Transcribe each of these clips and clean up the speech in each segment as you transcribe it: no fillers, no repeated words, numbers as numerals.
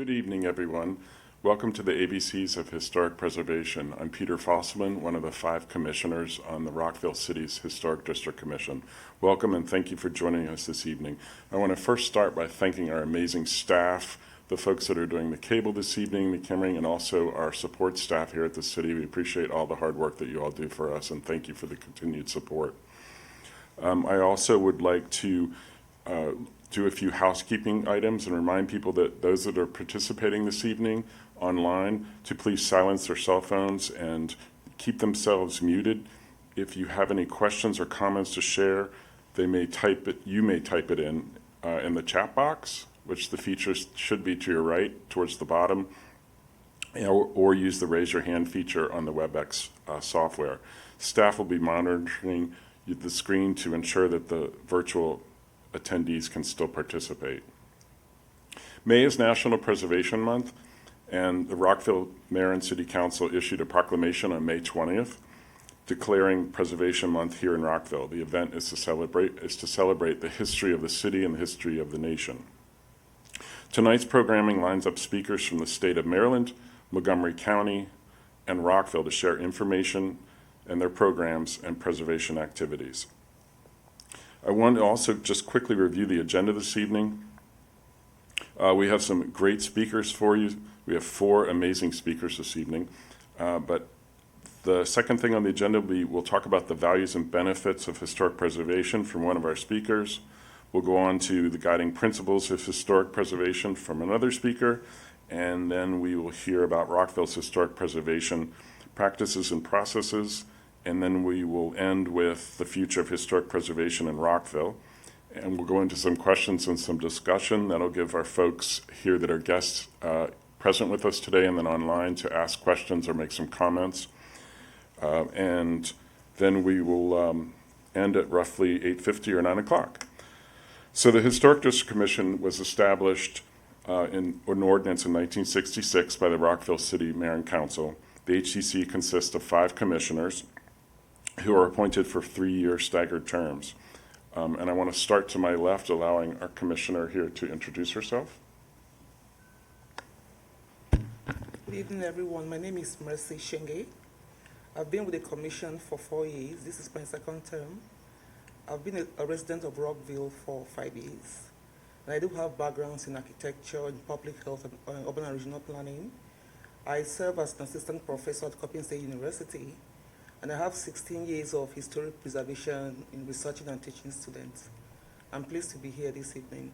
Good evening, everyone. Welcome to the ABCs of Historic Preservation. I'm Peter Fosselman, one of the 5 commissioners on the Rockville City's Historic District Commission. Welcome and thank you for joining us this evening. I want to first start by thanking our amazing staff, the folks that are doing the cable this evening, the cameraing, and also our support staff here at the city. We appreciate all the hard work that you all do for us, and thank you for the continued support. I also would like to do a few housekeeping items and remind people that those that are participating this evening online to please silence their cell phones and keep themselves muted. If you have any questions or comments to share, you may type it in the chat box, which the features should be to your right towards the bottom, or use the raise your hand feature on the WebEx software. Staff will be monitoring the screen to ensure that the virtual attendees can still participate. May is National Preservation Month, and the Rockville Mayor and City Council issued a proclamation on May 20th declaring Preservation Month here in Rockville. The event is to celebrate the history of the city and the history of the nation. Tonight's programming lines up speakers from the state of Maryland, Montgomery County, and Rockville to share information and their programs and preservation activities. I want to also just quickly review the agenda this evening. We have some great speakers for you. We have 4 amazing speakers this evening. But the second thing on the agenda, we'll talk about the values and benefits of historic preservation from one of our speakers. We'll go on to the guiding principles of historic preservation from another speaker. And then we will hear about Rockville's historic preservation practices and processes. And then we will end with the future of historic preservation in Rockville. And we'll go into some questions and some discussion that'll give our folks here that are guests present with us today and then online to ask questions or make some comments. And then we will end at roughly 8:50 or 9 o'clock. So the Historic District Commission was established in an ordinance in 1966 by the Rockville City Mayor and Council. The HCC consists of 5 commissioners who are appointed for 3-year staggered terms. And I want to start to my left, allowing our commissioner here to introduce herself. Good evening, everyone. My name is Mercy Shenge. I've been with the commission for 4 years. This is my 2nd term. I've been a resident of Rockville for 5 years. And I do have backgrounds in architecture, in public health, and urban and regional planning. I serve as an assistant professor at Coppin State University. And I have 16 years of historic preservation in researching and teaching students. I'm pleased to be here this evening.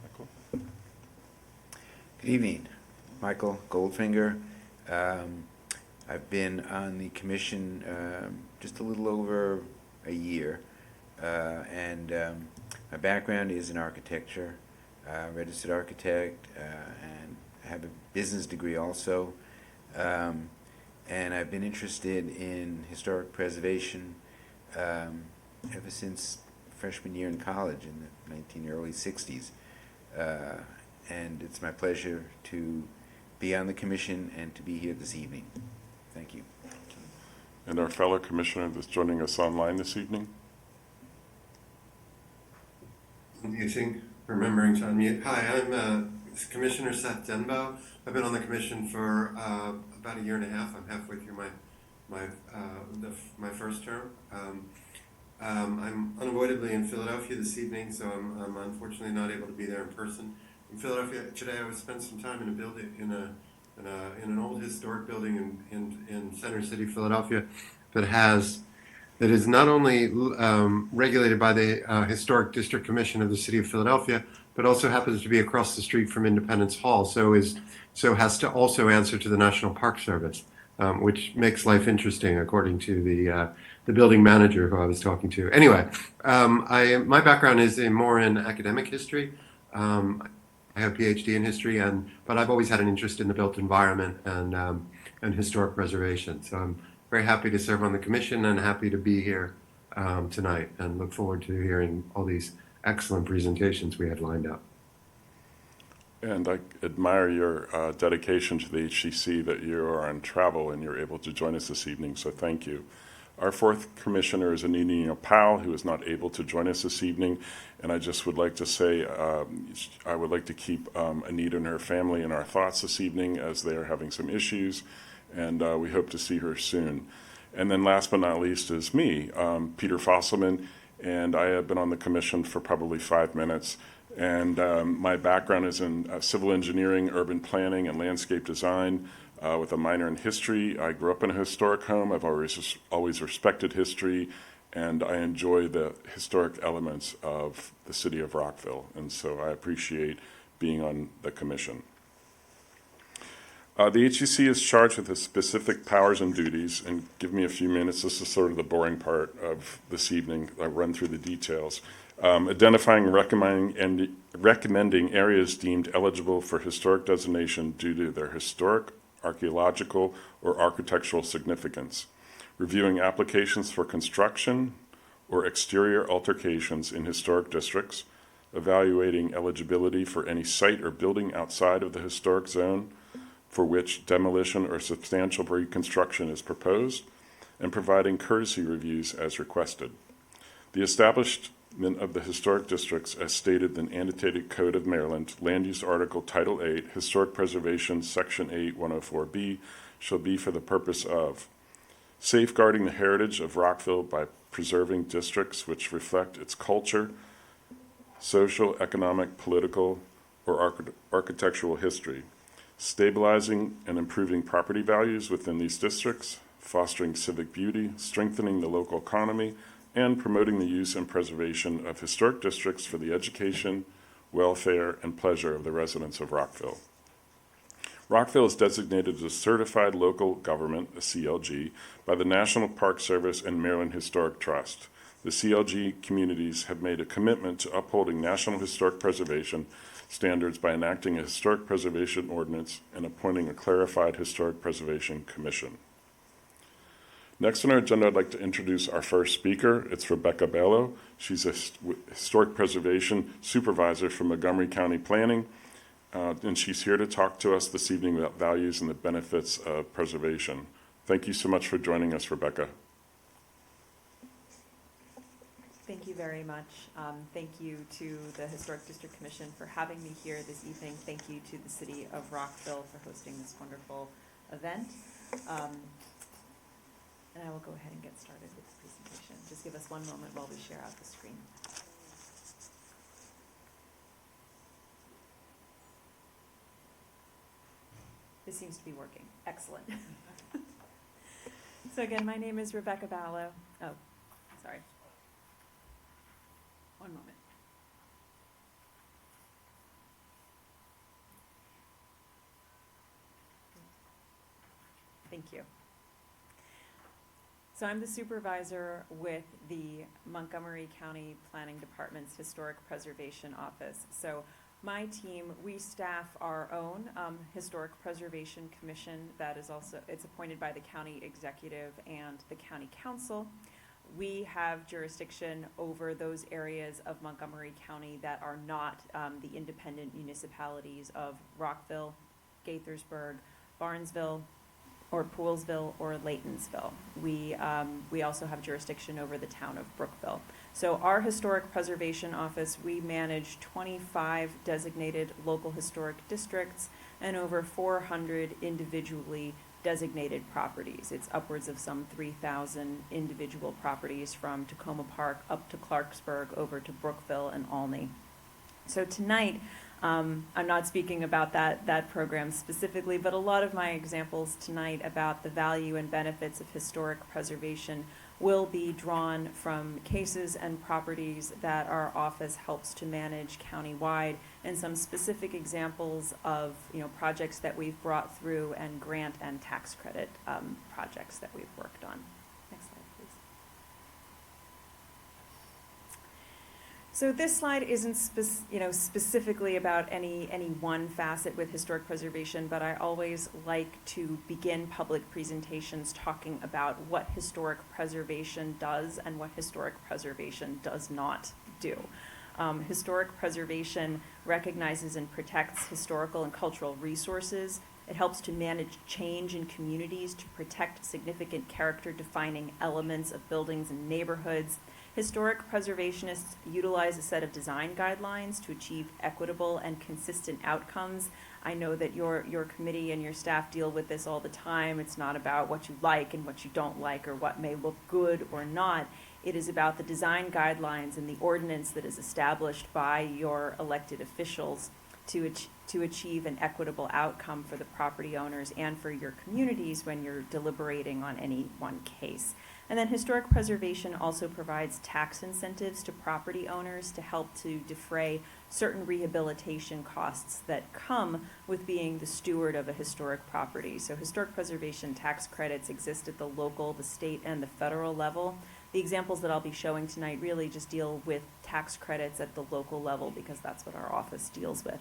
Michael. Good evening. Michael Goldfinger. I've been on the commission just a little over a year. And my background is in architecture, registered architect, and I have a business degree also. And I've been interested in historic preservation ever since freshman year in college in the early 60s. And it's my pleasure to be on the commission and to be here this evening. Thank you. And our fellow commissioner that's joining us online this evening. Using remembering to unmute. Hi, I'm Commissioner Seth Denbo. I've been on the commission for about 1.5 years. I'm halfway through my first term. I'm unavoidably in Philadelphia this evening, so I'm unfortunately not able to be there in person. In Philadelphia today, I spent some time in a building in an old historic building in Center City, Philadelphia, that is not only regulated by the Historic District Commission of the City of Philadelphia, but also happens to be across the street from Independence Hall. So has to also answer to the National Park Service, which makes life interesting, according to the building manager who I was talking to. Anyway, my background is more in academic history. I have a PhD in history, but I've always had an interest in the built environment and historic preservation. So I'm very happy to serve on the commission and happy to be here tonight, and look forward to hearing all these excellent presentations we had lined up. And I admire your dedication to the HCC, that you are on travel and you're able to join us this evening, so thank you. Our fourth commissioner is Anita Powell, who is not able to join us this evening. And I just would like to say, I would like to keep Anita and her family in our thoughts this evening as they are having some issues, and we hope to see her soon. And then last but not least is me, Peter Fosselman, and I have been on the commission for probably 5 minutes. And my background is in civil engineering, urban planning, and landscape design with a minor in history. I grew up in a historic home. I've always respected history, and I enjoy the historic elements of the city of Rockville. And so I appreciate being on the commission. The HCC is charged with the specific powers and duties, and give me a few minutes. This is sort of the boring part of this evening. I'll run through the details. Identifying and recommending areas deemed eligible for historic designation due to their historic, archaeological, or architectural significance. Reviewing applications for construction or exterior alterations in historic districts. Evaluating eligibility for any site or building outside of the historic zone for which demolition or substantial reconstruction is proposed, and providing courtesy reviews as requested. The establishment of the historic districts, as stated in the Annotated Code of Maryland, Land Use Article Title 8, Historic Preservation, Section 8, 104B, shall be for the purpose of safeguarding the heritage of Rockville by preserving districts which reflect its culture, social, economic, political, or architectural history, stabilizing and improving property values within these districts, fostering civic beauty, strengthening the local economy, and promoting the use and preservation of historic districts for the education, welfare, and pleasure of the residents of Rockville. Rockville is designated as a certified local government, a CLG, by the National Park Service and Maryland Historic Trust. The CLG communities have made a commitment to upholding national historic preservation standards by enacting a historic preservation ordinance and appointing a clarified historic preservation commission. Next on our agenda, I'd like to introduce our first speaker. It's Rebecca Bello. She's a historic preservation supervisor from Montgomery County Planning, and she's here to talk to us this evening about values and the benefits of preservation. Thank you so much for joining us, Rebecca. Thank you very much. Thank you to the Historic District Commission for having me here this evening. Thank you to the City of Rockville for hosting this wonderful event. And I will go ahead and get started with the presentation. Just give us one moment while we share out the screen. This seems to be working. Excellent. So again, my name is Rebecca Ballo. Oh, sorry. One moment. Thank you. So I'm the supervisor with the Montgomery County Planning Department's Historic Preservation Office. So my team, we staff our own Historic Preservation Commission that is also, it's appointed by the county executive and the county council. We have jurisdiction over those areas of Montgomery County that are not the independent municipalities of Rockville, Gaithersburg, Barnesville, or Poolesville, or Laytonsville. We also have jurisdiction over the town of Brookville. So our Historic Preservation Office, we manage 25 designated local historic districts and over 400 individually designated properties. It's upwards of some 3,000 individual properties from Tacoma Park up to Clarksburg over to Brookville and Olney. So tonight, I'm not speaking about that program specifically, but a lot of my examples tonight about the value and benefits of historic preservation will be drawn from cases and properties that our office helps to manage countywide, and some specific examples of projects that we've brought through and grant and tax credit projects that we've worked on. Next slide, please. So this slide isn't specifically about any one facet with historic preservation, but I always like to begin public presentations talking about what historic preservation does and what historic preservation does not do. Historic preservation recognizes and protects historical and cultural resources, It helps to manage change in communities, to protect significant character-defining elements of buildings and neighborhoods. Historic preservationists utilize a set of design guidelines to achieve equitable and consistent outcomes. I know that your committee and your staff deal with this all the time. It's not about what you like and what you don't like or what may look good or not. It is about the design guidelines and the ordinance that is established by your elected officials to achieve an equitable outcome for the property owners and for your communities when you're deliberating on any one case. And then historic preservation also provides tax incentives to property owners to help to defray certain rehabilitation costs that come with being the steward of a historic property. So historic preservation tax credits exist at the local, the state, and the federal level. The examples that I'll be showing tonight really just deal with tax credits at the local level because that's what our office deals with.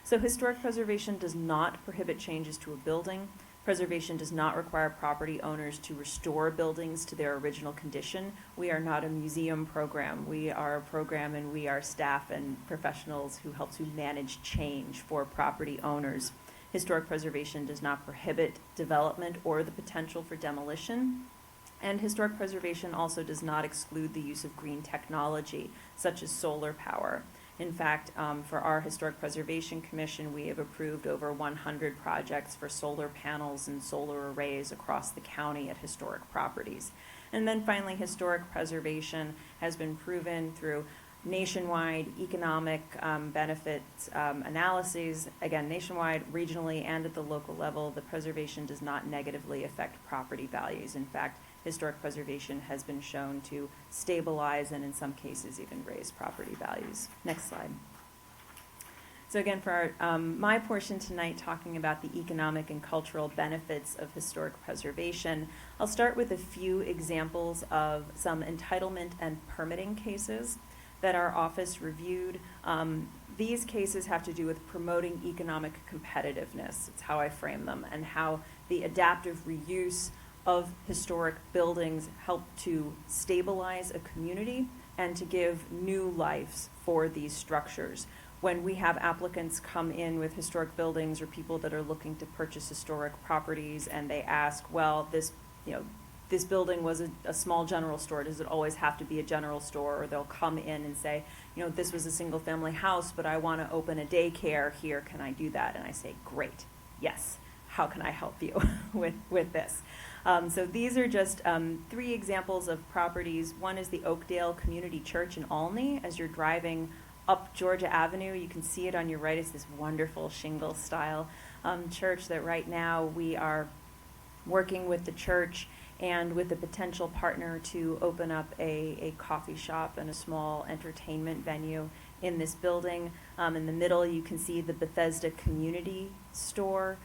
So historic preservation does not prohibit changes to a building. Preservation does not require property owners to restore buildings to their original condition. We are not a museum program. We are a program and we are staff and professionals who help to manage change for property owners. Historic preservation does not prohibit development or the potential for demolition. And historic preservation also does not exclude the use of green technology, such as solar power. In fact, for our Historic Preservation Commission, we have approved over 100 projects for solar panels and solar arrays across the county at historic properties. And then finally, historic preservation has been proven through nationwide economic benefits analyses, again, nationwide, regionally, and at the local level. The preservation does not negatively affect property values. In fact, historic preservation has been shown to stabilize and in some cases even raise property values. Next slide. So again, for my portion tonight, talking about the economic and cultural benefits of historic preservation, I'll start with a few examples of some entitlement and permitting cases that our office reviewed. These cases have to do with promoting economic competitiveness. It's how I frame them, and how the adaptive reuse of historic buildings help to stabilize a community and to give new lives for these structures. When we have applicants come in with historic buildings or people that are looking to purchase historic properties and they ask, well, this building was a small general store, does it always have to be a general store? Or they'll come in and say, this was a single family house, but I want to open a daycare here, can I do that? And I say, great, yes, how can I help you with this? So these are just 3 examples of properties. One is the Oakdale Community Church in Olney. As you're driving up Georgia Avenue, you can see it on your right. It's this wonderful shingle style church that right now we are working with the church and with a potential partner to open up a coffee shop and a small entertainment venue in this building. In the middle, you can see the Bethesda Community Store.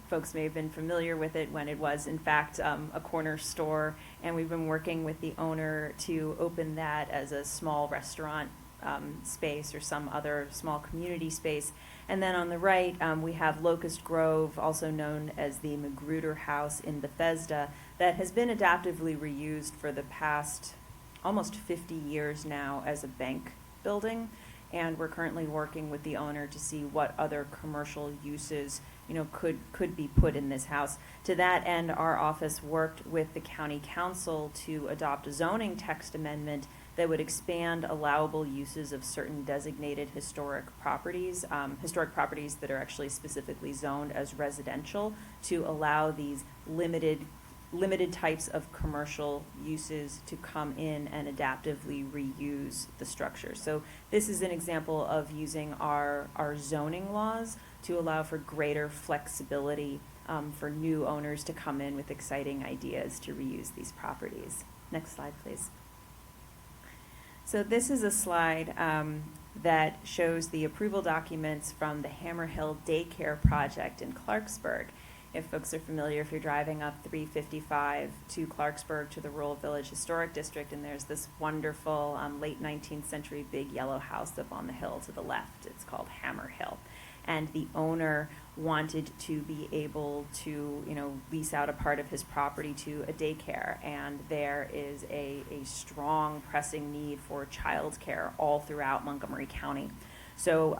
Folks may have been familiar with it when it was, in fact, a corner store, and we've been working with the owner to open that as a small restaurant space or some other small community space. And then on the right, we have Locust Grove, also known as the Magruder House in Bethesda, that has been adaptively reused for the past almost 50 years now as a bank building. And we're currently working with the owner to see what other commercial uses could be put in this house. To that end, our office worked with the county council to adopt a zoning text amendment that would expand allowable uses of certain designated historic properties that are actually specifically zoned as residential, to allow these limited types of commercial uses to come in and adaptively reuse the structure. So this is an example of using our zoning laws to allow for greater flexibility for new owners to come in with exciting ideas to reuse these properties. Next slide, please. So this is a slide that shows the approval documents from the Hammer Hill Daycare Project in Clarksburg. If folks are familiar, if you're driving up 355 to Clarksburg to the Rural Village Historic District, and there's this wonderful late 19th century big yellow house up on the hill to the left. It's called Hammer Hill. And the owner wanted to be able to, lease out a part of his property to a daycare. And there is a strong pressing need for childcare all throughout Montgomery County. So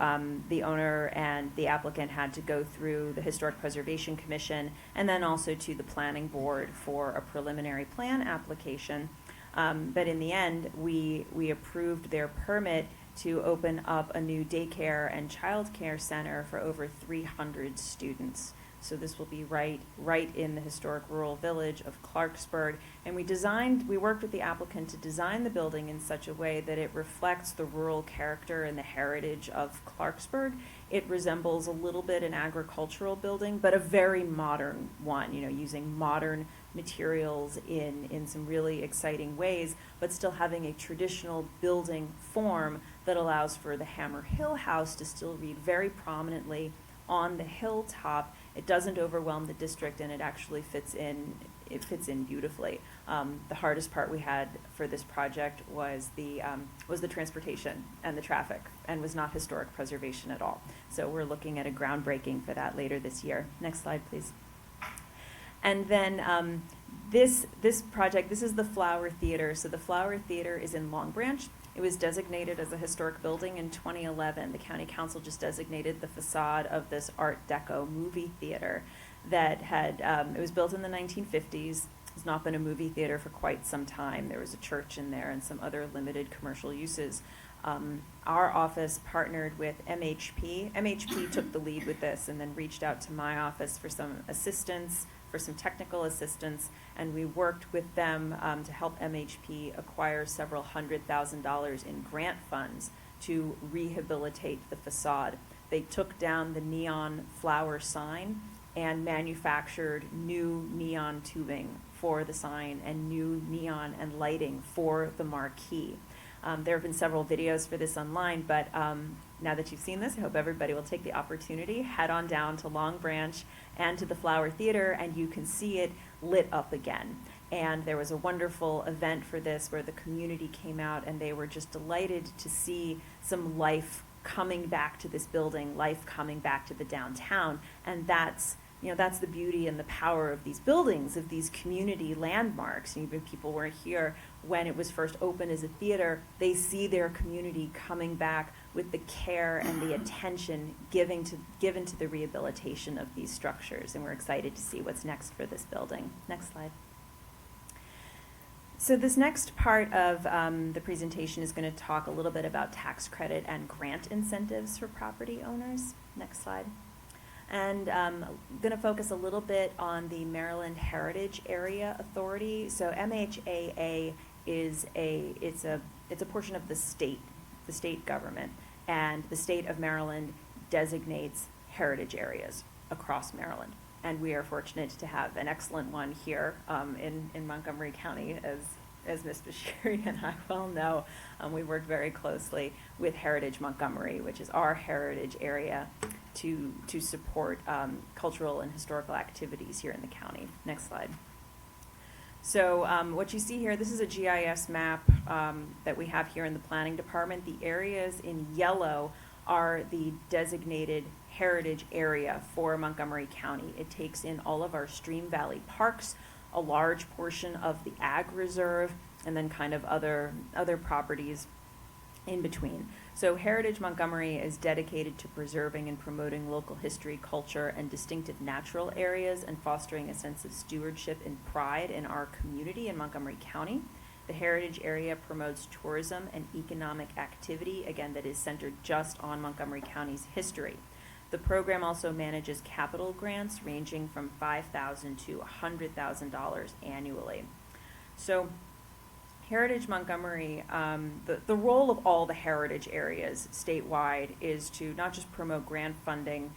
the owner and the applicant had to go through the Historic Preservation Commission and then also to the Planning Board for a preliminary plan application. But in the end, we approved their permit to open up a new daycare and childcare center for over 300 students. So this will be right in the historic rural village of Clarksburg. And we worked with the applicant to design the building in such a way that it reflects the rural character and the heritage of Clarksburg. It resembles a little bit an agricultural building, but a very modern one, using modern materials in some really exciting ways, but still having a traditional building form that allows for the Hammer Hill House to still read very prominently on the hilltop. It doesn't overwhelm the district, and it actually fits in beautifully. The hardest part we had for this project was the transportation and the traffic, and was not historic preservation at all. So we're looking at a groundbreaking for that later this year. Next slide, please. And then this project, this is the Flower Theater. So the Flower Theater is in Long Branch. It was designated as a historic building in 2011. The county council just designated the facade of this Art Deco movie theater that it was built in the 1950s. It's not been a movie theater for quite some time. There was a church in there and some other limited commercial uses. Our office partnered with MHP. MHP took the lead with this and then reached out to my office for some assistance, for some technical assistance, and we worked with them to help MHP acquire several $100,000 in grant funds to rehabilitate the facade. They took down the neon flower sign and manufactured new neon tubing for the sign and new neon and lighting for the marquee. There have been several videos for this online, but now that you've seen this, I hope everybody will take the opportunity, head on down to Long Branch and to the Flower Theater, and you can see it lit up again. And there was a wonderful event for this where the community came out and they were just delighted to see some life coming back to this building, life coming back to the downtown. And that's the beauty and the power of these buildings, of these community landmarks. Even people weren't here when it was first opened as a theater. They see their community coming back with the care and the attention given to the rehabilitation of these structures. And we're excited to see what's next for this building. Next slide. So this next part of the presentation is going to talk a little bit about tax credit and grant incentives for property owners. Next slide. And I'm going to focus a little bit on the Maryland Heritage Area Authority. So MHAA is it's a portion of the state government, and the state of Maryland designates heritage areas across Maryland. And we are fortunate to have an excellent one here in Montgomery County, as Ms. Bashiri and I well know. We work very closely with Heritage Montgomery, which is our heritage area, to support cultural and historical activities here in the county. Next slide. So what you see here, this is a GIS map that we have here in the planning department. The areas in yellow are the designated heritage area for Montgomery County. It takes in all of our Stream Valley parks, a large portion of the Ag Reserve, and then kind of other properties in between. So Heritage Montgomery is dedicated to preserving and promoting local history, culture, and distinctive natural areas, and fostering a sense of stewardship and pride in our community in Montgomery County. The heritage area promotes tourism and economic activity, again, that is centered just on Montgomery County's history. The program also manages capital grants ranging from $5,000 to $100,000 annually. So Heritage Montgomery, the role of all the heritage areas statewide is to not just promote grant funding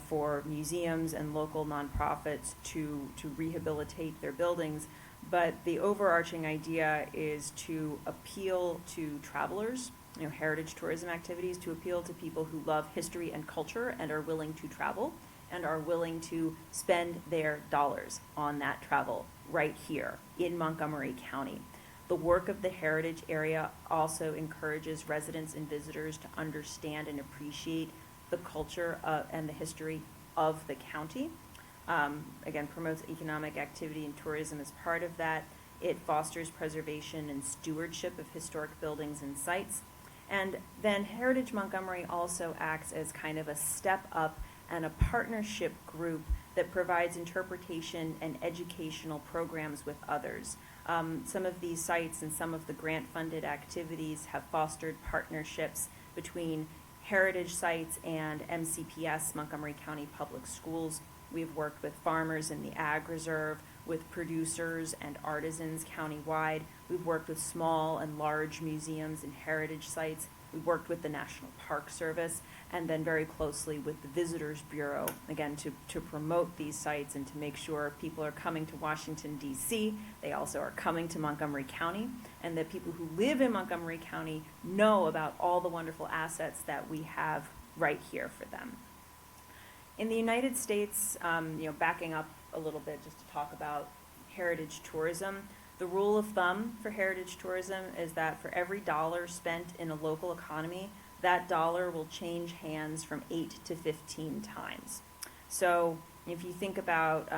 for museums and local nonprofits to rehabilitate their buildings, but the overarching idea is to appeal to travelers, heritage tourism activities, to appeal to people who love history and culture and are willing to travel and are willing to spend their dollars on that travel right here in Montgomery County. The work of the heritage area also encourages residents and visitors to understand and appreciate the culture and the history of the county. Again, promotes economic activity and tourism as part of that. It fosters preservation and stewardship of historic buildings and sites. And then Heritage Montgomery also acts as kind of a step up and a partnership group that provides interpretation and educational programs with others. Some of these sites and some of the grant-funded activities have fostered partnerships between heritage sites and MCPS, Montgomery County Public Schools. We've worked with farmers in the Ag Reserve, with producers and artisans countywide. We've worked with small and large museums and heritage sites. We've worked with the National Park Service, and then very closely with the Visitors Bureau, again, to promote these sites and to make sure people are coming to Washington, D.C. They also are coming to Montgomery County, and that people who live in Montgomery County know about all the wonderful assets that we have right here for them. In the United States, backing up a little bit just to talk about heritage tourism, the rule of thumb for heritage tourism is that for every dollar spent in a local economy, that dollar will change hands from 8 to 15 times. So if you think about,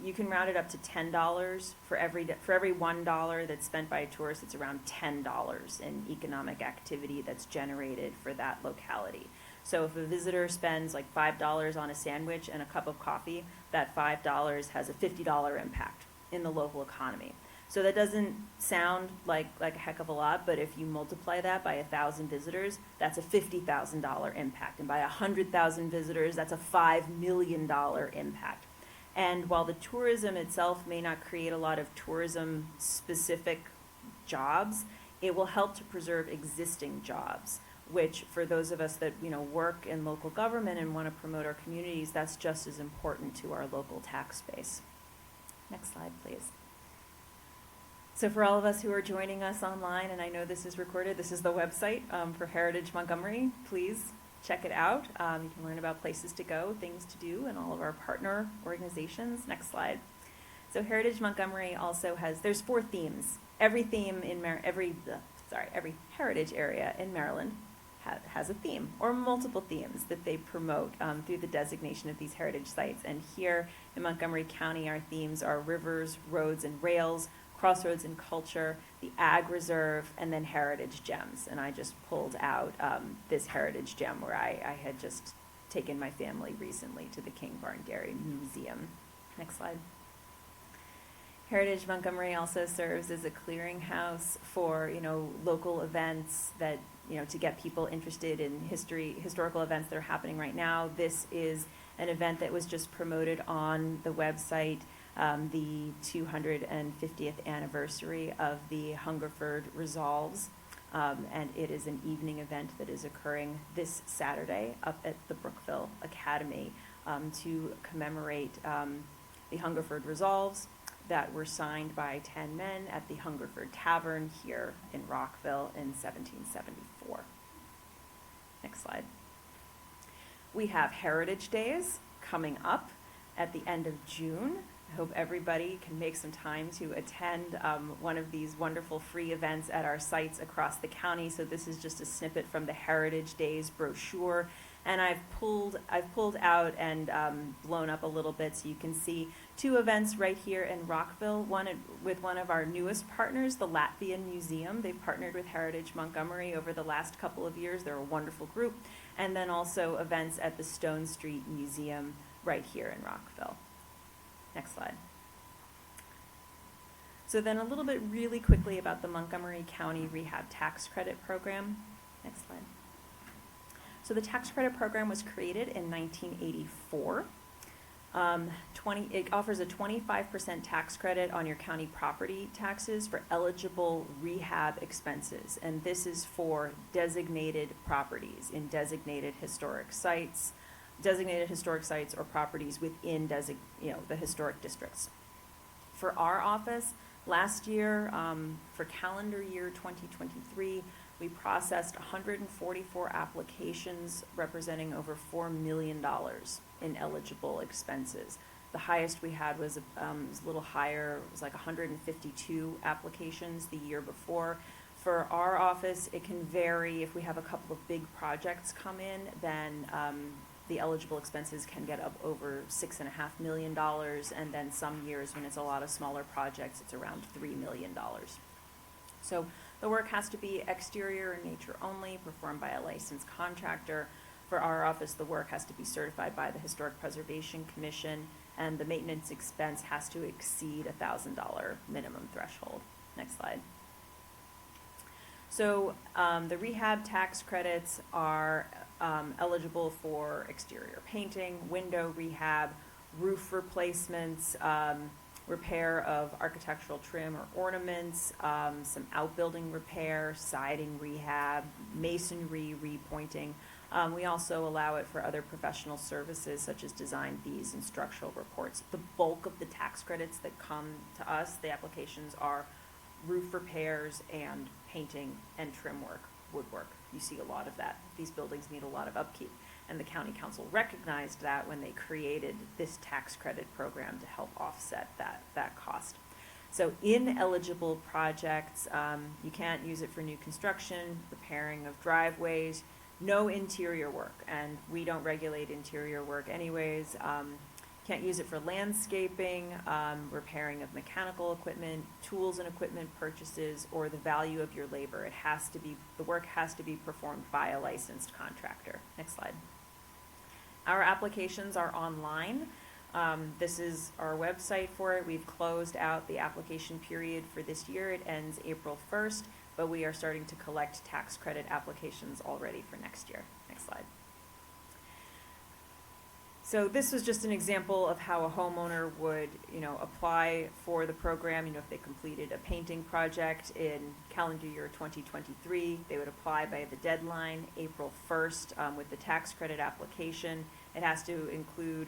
you can round it up to $10 for every $1 that's spent by a tourist. It's around $10 in economic activity that's generated for that locality. So if a visitor spends like $5 on a sandwich and a cup of coffee, that $5 has a $50 impact in the local economy. So that doesn't sound like a heck of a lot, but if you multiply that by 1,000 visitors, that's a $50,000 impact. And by 100,000 visitors, that's a $5 million impact. And while the tourism itself may not create a lot of tourism-specific jobs, it will help to preserve existing jobs, which for those of us that work in local government and want to promote our communities, that's just as important to our local tax base. Next slide, please. So for all of us who are joining us online, and I know this is recorded, this is the website for Heritage Montgomery. Please check it out. You can learn about places to go, things to do, and all of our partner organizations. Next slide. So Heritage Montgomery also there's 4 themes. Every theme in every heritage area in Maryland has a theme or multiple themes that they promote through the designation of these heritage sites. And here in Montgomery County, our themes are rivers, roads, and rails, crossroads and culture, the Ag Reserve, and then heritage gems. And I just pulled out this heritage gem where I had just taken my family recently to the King Barn Dairy Museum. Next slide. Heritage Montgomery also serves as a clearinghouse for, local events that, to get people interested in historical events that are happening right now. This is an event that was just promoted on the website, the 250th anniversary of the Hungerford Resolves. And it is an evening event that is occurring this Saturday up at the Rockville Academy to commemorate the Hungerford Resolves that were signed by 10 men at the Hungerford Tavern here in Rockville in 1774. Next slide. We have Heritage Days coming up at the end of June. I hope everybody can make some time to attend one of these wonderful free events at our sites across the county. So this is just a snippet from the Heritage Days brochure. And I've pulled out and blown up a little bit so you can see 2 events right here in Rockville, one with one of our newest partners, the Latvian Museum. They've partnered with Heritage Montgomery over the last couple of years. They're a wonderful group. And then also events at the Stone Street Museum right here in Rockville. Next slide. So then a little bit really quickly about the Montgomery County Rehab Tax Credit Program. Next slide. So the tax credit program was created in 1984. It offers a 25% tax credit on your county property taxes for eligible rehab expenses. And this is for designated properties in designated historic sites or properties within the historic districts. For our office, last year, for calendar year 2023, we processed 144 applications representing over $4 million in eligible expenses. The highest we had was a little higher. It was like 152 applications the year before. For our office, it can vary. If we have a couple of big projects come in, then the eligible expenses can get up over $6.5 million, and then some years when it's a lot of smaller projects, it's around $3 million. So The work has to be exterior in nature only, performed by a licensed contractor. For our office, the work has to be certified by the Historic Preservation Commission, and the maintenance expense has to exceed $1,000 minimum threshold. Next slide. So the rehab tax credits are eligible for exterior painting, window rehab, roof replacements, repair of architectural trim or ornaments, some outbuilding repair, siding rehab, masonry repointing. We also allow it for other professional services such as design fees and structural reports. The bulk of the tax credits that come to us, the applications are roof repairs and painting and trim work, woodwork. You see a lot of that. These buildings need a lot of upkeep. And the county council recognized that when they created this tax credit program to help offset that cost. So ineligible projects, you can't use it for new construction, repairing of driveways, no interior work, and we don't regulate interior work anyways. Can't use it for landscaping, repairing of mechanical equipment, tools and equipment purchases, or the value of your labor. The work has to be performed by a licensed contractor. Next slide. Our applications are online. This is our website for it. We've closed out the application period for this year. It ends April 1st, but we are starting to collect tax credit applications already for next year. Next slide. So this was just an example of how a homeowner would, apply for the program. If they completed a painting project in calendar year 2023, they would apply by the deadline, April 1st, with the tax credit application. It has to include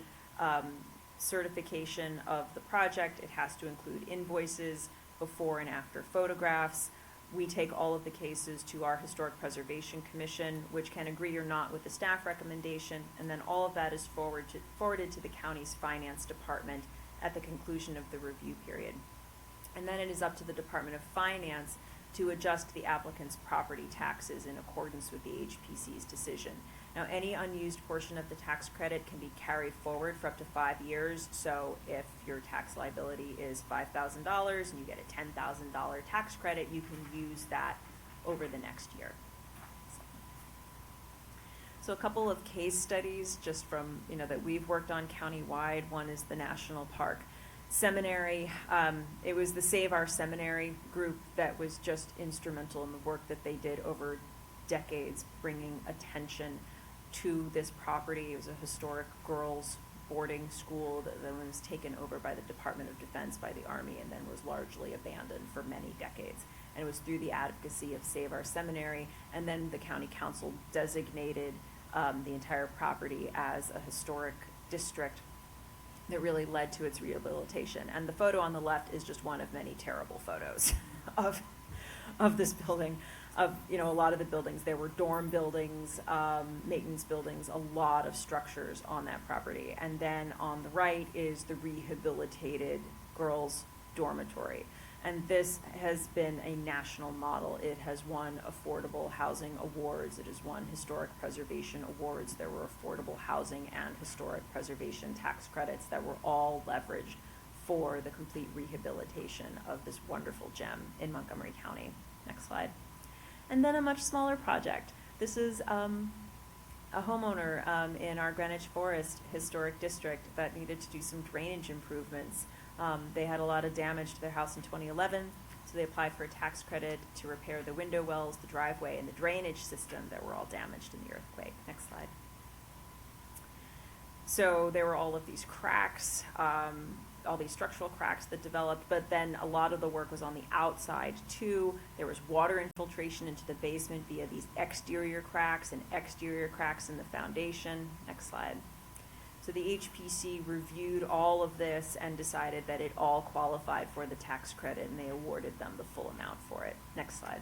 certification of the project. It has to include invoices, before and after photographs. We take all of the cases to our Historic Preservation Commission, which can agree or not with the staff recommendation, and then all of that is forwarded to the county's finance department at the conclusion of the review period. And then it is up to the Department of Finance to adjust the applicant's property taxes in accordance with the HPC's decision. Now, any unused portion of the tax credit can be carried forward for up to 5 years. So if your tax liability is $5,000 and you get a $10,000 tax credit, you can use that over the next year. So a couple of case studies just from, that we've worked on countywide. One is the National Park Seminary. It was the Save Our Seminary group that was just instrumental in the work that they did over decades, bringing attention to this property. It was a historic girls' boarding school that then was taken over by the Department of Defense, by the Army, and then was largely abandoned for many decades. And it was through the advocacy of Save Our Seminary, and then the county council designated the entire property as a historic district that really led to its rehabilitation. And the photo on the left is just one of many terrible photos of this building. Of a lot of the buildings, there were dorm buildings, maintenance buildings, a lot of structures on that property. And then on the right is the rehabilitated girls' dormitory. And this has been a national model. It has won affordable housing awards. It has won historic preservation awards. There were affordable housing and historic preservation tax credits that were all leveraged for the complete rehabilitation of this wonderful gem in Montgomery County. Next slide. And then a much smaller project. This is a homeowner in our Greenwich Forest Historic District that needed to do some drainage improvements. They had a lot of damage to their house in 2011, so they applied for a tax credit to repair the window wells, the driveway, and the drainage system that were all damaged in the earthquake. Next slide. So there were all of these cracks, all these structural cracks that developed, but then a lot of the work was on the outside too. There was water infiltration into the basement via these exterior cracks and exterior cracks in the foundation. Next slide. So the HPC reviewed all of this and decided that it all qualified for the tax credit, and they awarded them the full amount for it. Next slide.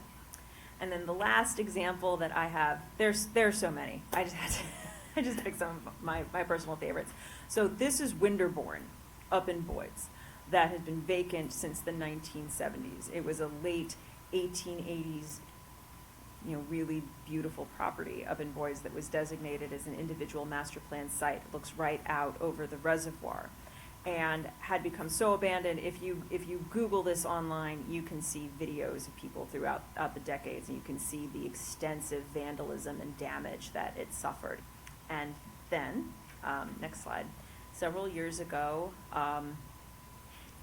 And then the last example that I have, there's so many. I just picked some of my personal favorites. So this is Winterbourne up in Boyds that had been vacant since the 1970s. It was a late 1880s, really beautiful property up in Boyds that was designated as an individual master plan site. It looks right out over the reservoir. and had become so abandoned. If you Google this online, you can see videos of people throughout the decades, and you can see the extensive vandalism and damage that it suffered. And then, next slide, several years ago,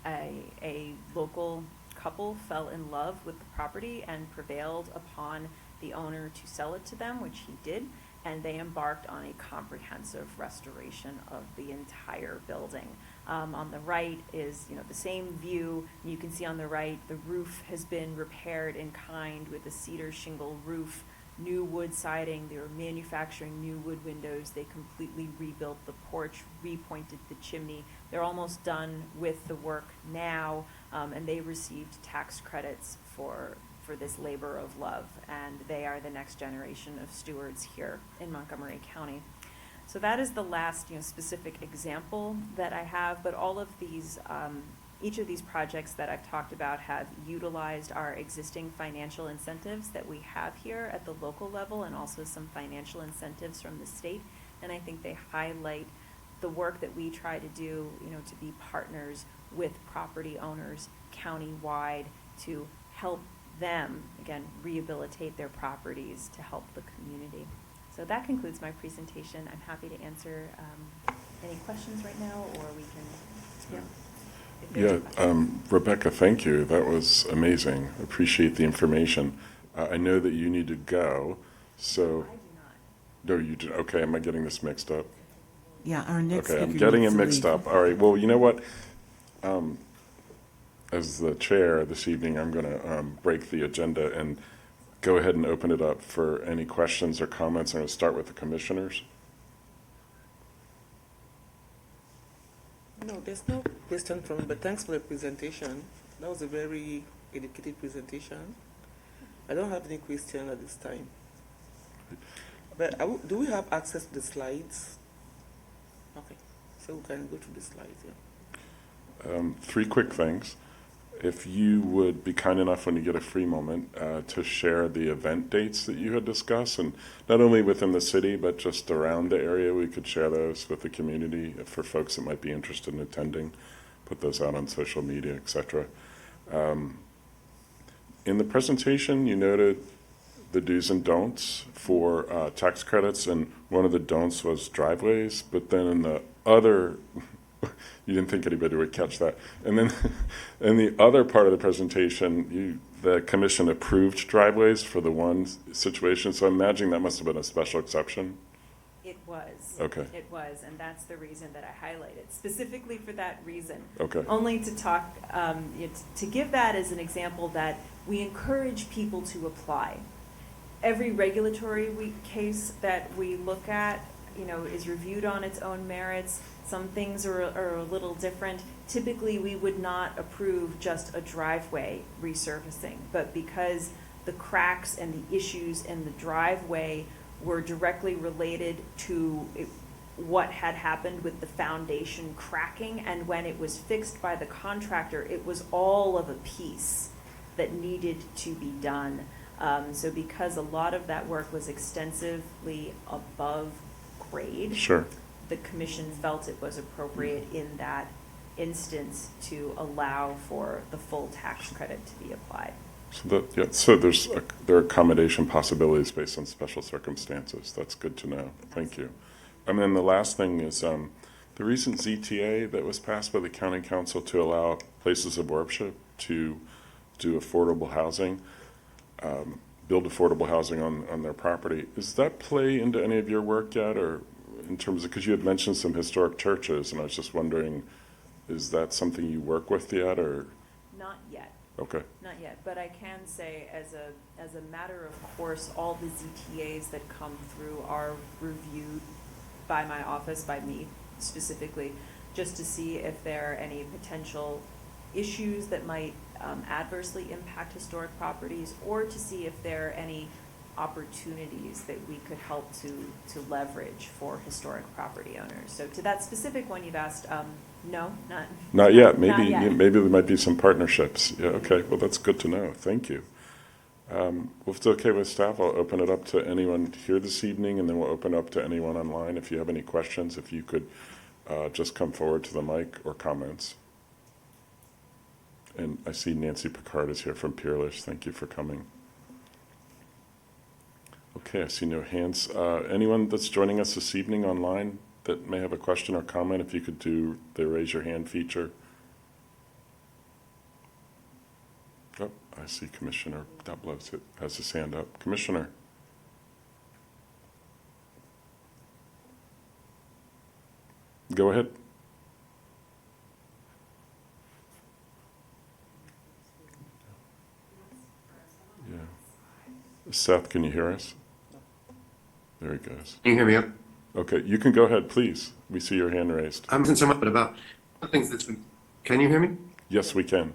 a local couple fell in love with the property and prevailed upon the owner to sell it to them, which he did, and they embarked on a comprehensive restoration of the entire building. On the right is, the same view. You can see on the right, the roof has been repaired in kind with a cedar shingle roof, new wood siding. They were manufacturing new wood windows. They completely rebuilt the porch, repointed the chimney. They're almost done with the work now, and they received tax credits for this labor of love, and they are the next generation of stewards here in Montgomery County. So that is the last, specific example that I have, but all of these, each of these projects that I've talked about have utilized our existing financial incentives that we have here at the local level, and also some financial incentives from the state, and I think they highlight the work that we try to do, to be partners with property owners county-wide to help them, again, rehabilitate their properties to help the community. So that concludes my presentation. I'm happy to answer any questions right now, or we can, if there's a question. Rebecca, thank you. That was amazing. Appreciate the information. I know that you need to go, so. I do not. No, you do. Okay, am I getting this mixed up? Yeah, our next Okay, speaker I'm getting it needs to mixed leave. up. All right, well, you know what? As the chair this evening, I'm going to break the agenda and go ahead and open it up for any questions or comments. I'm going to start with the commissioners. No, there's no question from me, but thanks for the presentation. That was a very educated presentation. I don't have any question at this time. But do we have access to the slides? Okay, so we can go through the slides, yeah. Three quick things. If you would be kind enough when you get a free moment to share the event dates that you had discussed, and not only within the city, but just around the area, we could share those with the community for folks that might be interested in attending, put those out on social media, etc. In the presentation, you noted the do's and don'ts for tax credits, and one of the don'ts was driveways, but then in the other you didn't think anybody would catch that. And then in the other part of the presentation, the commission approved driveways for the one situation. So I'm imagining that must have been a special exception. It was. Okay. It was, and that's the reason that I highlighted, specifically for that reason. Okay. Only to talk, to give that as an example that we encourage people to apply. Every regulatory case that we look at, is reviewed on its own merits. Some things are a little different. Typically, we would not approve just a driveway resurfacing, but because the cracks and the issues in the driveway were directly related to what had happened with the foundation cracking, and when it was fixed by the contractor, it was all of a piece that needed to be done. So because a lot of that work was extensively above grade, Sure. the commission felt it was appropriate in that instance to allow for the full tax credit to be applied. So there are accommodation possibilities based on special circumstances. That's good to know. Thank you. And then the last thing is the recent ZTA that was passed by the county council to allow places of worship to do affordable housing, build affordable housing on their property. Does that play into any of your work yet, or in terms of, because you had mentioned some historic churches, and I was just wondering, is that something you work with yet, or? Not yet. Okay. Not yet, but I can say as a matter of course, all the ZTAs that come through are reviewed by my office, by me specifically, just to see if there are any potential issues that might adversely impact historic properties, or to see if there are any opportunities that we could help to leverage for historic property owners. So to that specific one you've asked, no, Not yet. Maybe Not yet. maybe there might be some partnerships. Yeah. Okay. Well, that's good to know. Thank you. Well, if it's okay with staff, I'll open it up to anyone here this evening, and then we'll open up to anyone online. If you have any questions, if you could just come forward to the mic or comments. And I see Nancy Picard is here from Peerless. Thank you for coming. Okay, I see no hands. Anyone that's joining us this evening online that may have a question or comment, if you could do the raise your hand feature. Oh, I see Commissioner Dublos has his hand up. Commissioner. Go ahead. Yeah. Seth, can you hear us? There he goes. Can you hear me up? Okay, you can go ahead, please. We see your hand raised. I'm concerned so much about things that's been. Can you hear me? Yes, we can.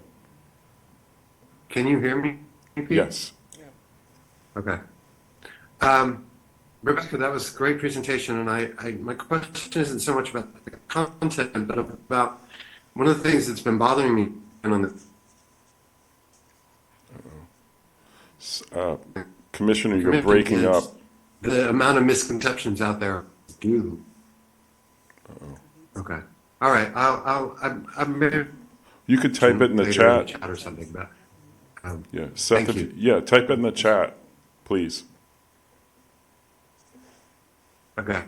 Can you hear me? Pete? Yes. Okay. Rebecca, that was a great presentation, and my question isn't so much about the content, but about one of the things that's been bothering me on the Commissioner, you're breaking up. the amount of misconceptions out there. Do. Okay. All right. I'm maybe You could type it in the later chat. or something, but Yeah, Seth, Thank you. yeah, type it in the chat, please. okay.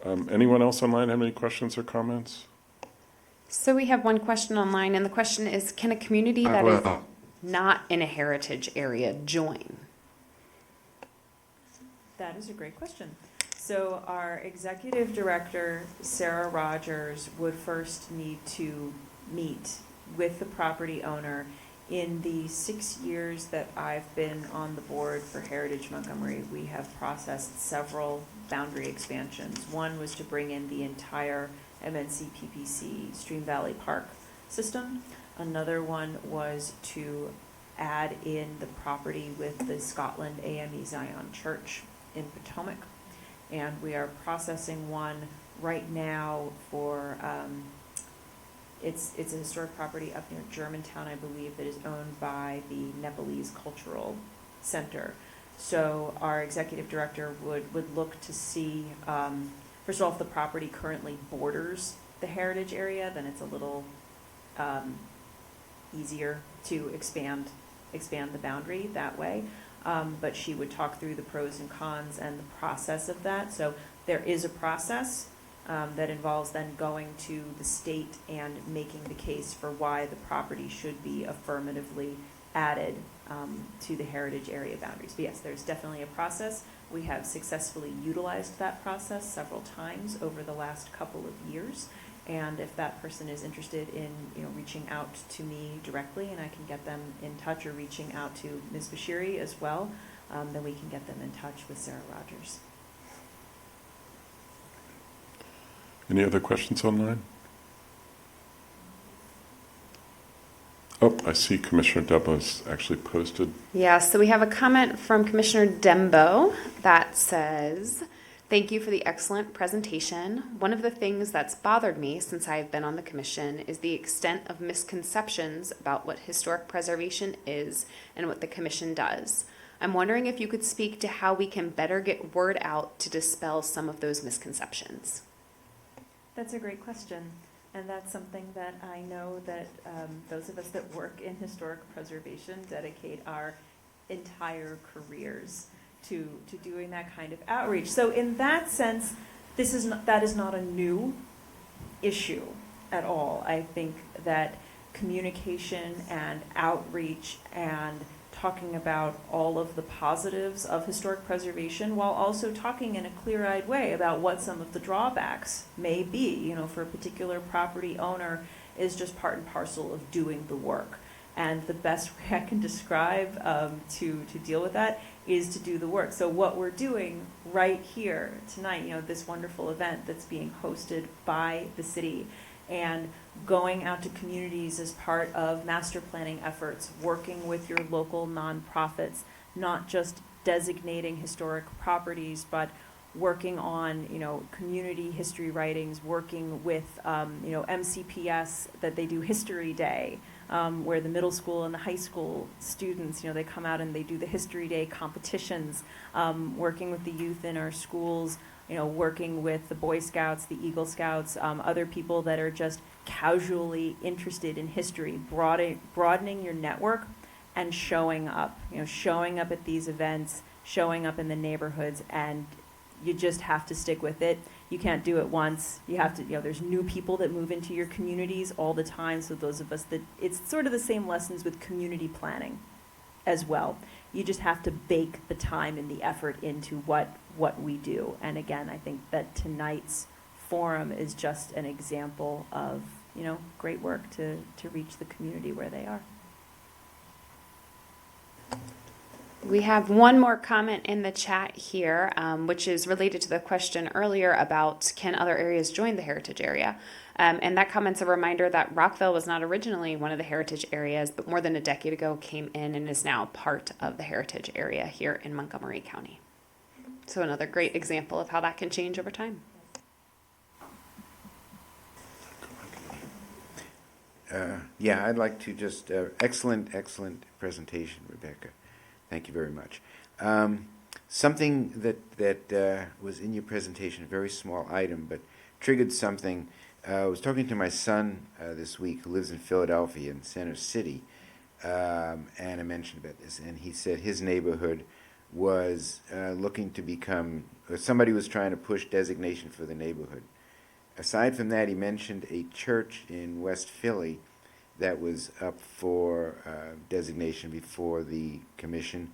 Anyone else online have any questions or comments? So we have one question online, and the question is, can a community that is Well, not in a heritage area join? That is a great question. So our executive director, Sarah Rogers, would first need to meet with the property owner. In the 6 years that I've been on the board for Heritage Montgomery, we have processed several boundary expansions. One was to bring in the entire MNC PPC Stream Valley Park system. Another one was to add in the property with the Scotland AME Zion Church in Potomac. And we are processing one right now for, it's a historic property up near Germantown, I believe, that is owned by the Nepalese Cultural Center. So our executive director would look to see, first of all, if the property currently borders the heritage area, then it's a little easier to expand the boundary that way. But she would talk through the pros and cons and the process of that. So there is a process that involves then going to the state and making the case for why the property should be affirmatively added to the heritage area boundaries. But yes, there's definitely a process. We have successfully utilized that process several times over the last couple of years. And if that person is interested in, reaching out to me directly, and I can get them in touch, or reaching out to Ms. Bashiri as well, then we can get them in touch with Sarah Rogers. Any other questions online? Oh, I see Commissioner Dublos actually posted. Yeah, so we have a comment from Commissioner Dembo that says, thank you for the excellent presentation. One of the things that's bothered me since I've been on the commission is the extent of misconceptions about what historic preservation is and what the commission does. I'm wondering if you could speak to how we can better get word out to dispel some of those misconceptions. That's a great question, and that's something that I know that those of us that work in historic preservation dedicate our entire careers to doing that kind of outreach. So in that sense, that is not a new issue at all. I think that communication and outreach and talking about all of the positives of historic preservation, while also talking in a clear-eyed way about what some of the drawbacks may be, for a particular property owner, is just part and parcel of doing the work. And the best way I can describe to deal with that is to do the work. So what we're doing right here tonight, this wonderful event that's being hosted by the city, and going out to communities as part of master planning efforts, working with your local nonprofits, not just designating historic properties, but working on, community history writings, working with, MCPS, that they do History Day, where the middle school and the high school students, they come out and they do the History Day competitions, working with the youth in our schools, working with the Boy Scouts, the Eagle Scouts, other people that are just casually interested in history, broadening your network and showing up at these events, showing up in the neighborhoods, and you just have to stick with it. You can't do it once. You have to, there's new people that move into your communities all the time. So those of us it's sort of the same lessons with community planning as well. You just have to bake the time and the effort into what we do. And again, I think that tonight's forum is just an example of, great work to reach the community where they are. We have one more comment in the chat here, which is related to the question earlier about can other areas join the heritage area? And that comment's a reminder that Rockville was not originally one of the heritage areas, but more than a decade ago came in and is now part of the heritage area here in Montgomery County. So another great example of how that can change over time. Yeah, I'd like to just, excellent presentation, Rebecca. Thank you very much. Something that was in your presentation, a very small item, but triggered something. I was talking to my son this week, who lives in Philadelphia, in Center City, and I mentioned about this, and he said his neighborhood was looking to become, or somebody was trying to push designation for the neighborhood. Aside from that, he mentioned a church in West Philly that was up for designation before the commission,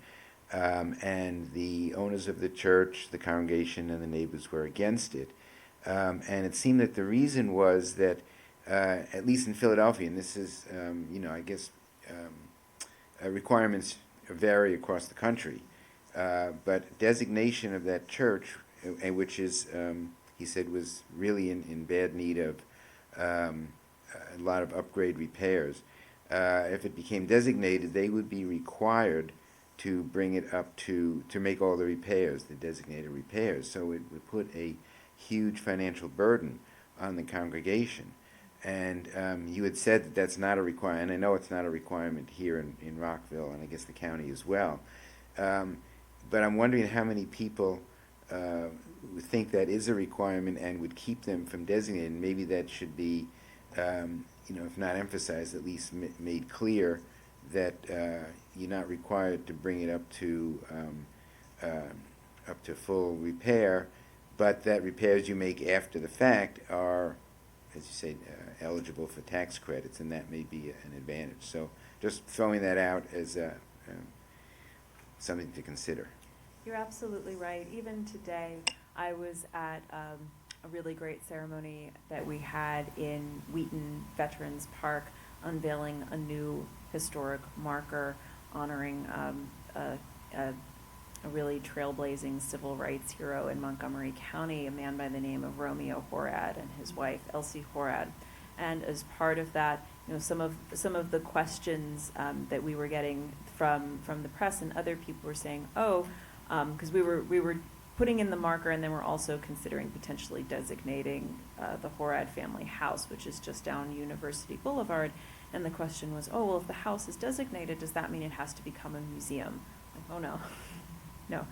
and the owners of the church, the congregation, and the neighbors were against it. And it seemed that the reason was that, at least in Philadelphia, and this is, I guess requirements vary across the country, but designation of that church, which is, he said, was really in bad need of a lot of upgrade repairs. If it became designated, they would be required to bring it up to make all the repairs, the designated repairs. So it would put a huge financial burden on the congregation. And you had said that that's not a requirement. I know it's not a requirement here in Rockville, and I guess the county as well. But I'm wondering how many people think that is a requirement and would keep them from designating. Maybe that should be, if not emphasized, at least made clear that you're not required to bring it up to full repair, but that repairs you make after the fact are, as you say, eligible for tax credits, and that may be an advantage. So just throwing that out as something to consider. You're absolutely right. Even today, I was at a really great ceremony that we had in Wheaton Veterans Park, unveiling a new historic marker honoring a really trailblazing civil rights hero in Montgomery County, a man by the name of Romeo Horad and his wife Elsie Horad. And as part of that, some of the questions that we were getting from the press and other people were saying, because we were putting in the marker, and then we're also considering potentially designating the Horad family house, which is just down University Boulevard. And the question was, well, if the house is designated, does that mean it has to become a museum? Like, oh no, no.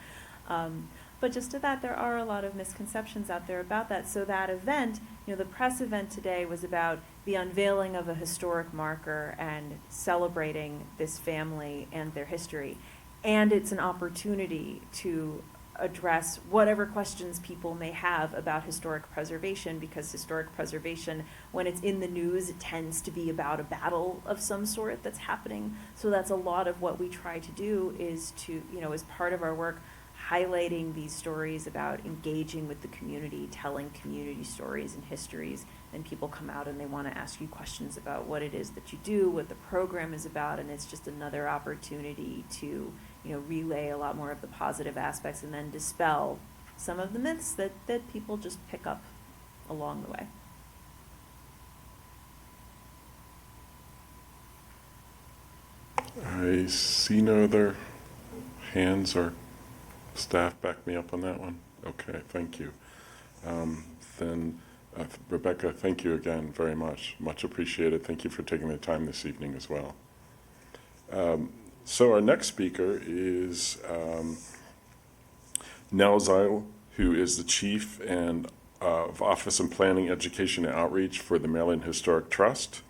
But just to that, there are a lot of misconceptions out there about that. So that event, the press event today was about the unveiling of a historic marker and celebrating this family and their history. And it's an opportunity to address whatever questions people may have about historic preservation, because historic preservation, when it's in the news, it tends to be about a battle of some sort that's happening. So that's a lot of what we try to do, is to, as part of our work, highlighting these stories about engaging with the community, telling community stories and histories. And people come out and they want to ask you questions about what it is that you do, what the program is about, and it's just another opportunity to relay a lot more of the positive aspects and then dispel some of the myths that people just pick up along the way. I see no other hands, or staff back me up on that one. Okay, thank you. Then Rebecca, thank you again very much. Much appreciated. Thank you for taking the time this evening as well. So our next speaker is Nell Zeil, who is the Chief of Office and Planning, Education, and Outreach for the Maryland Historic Trust.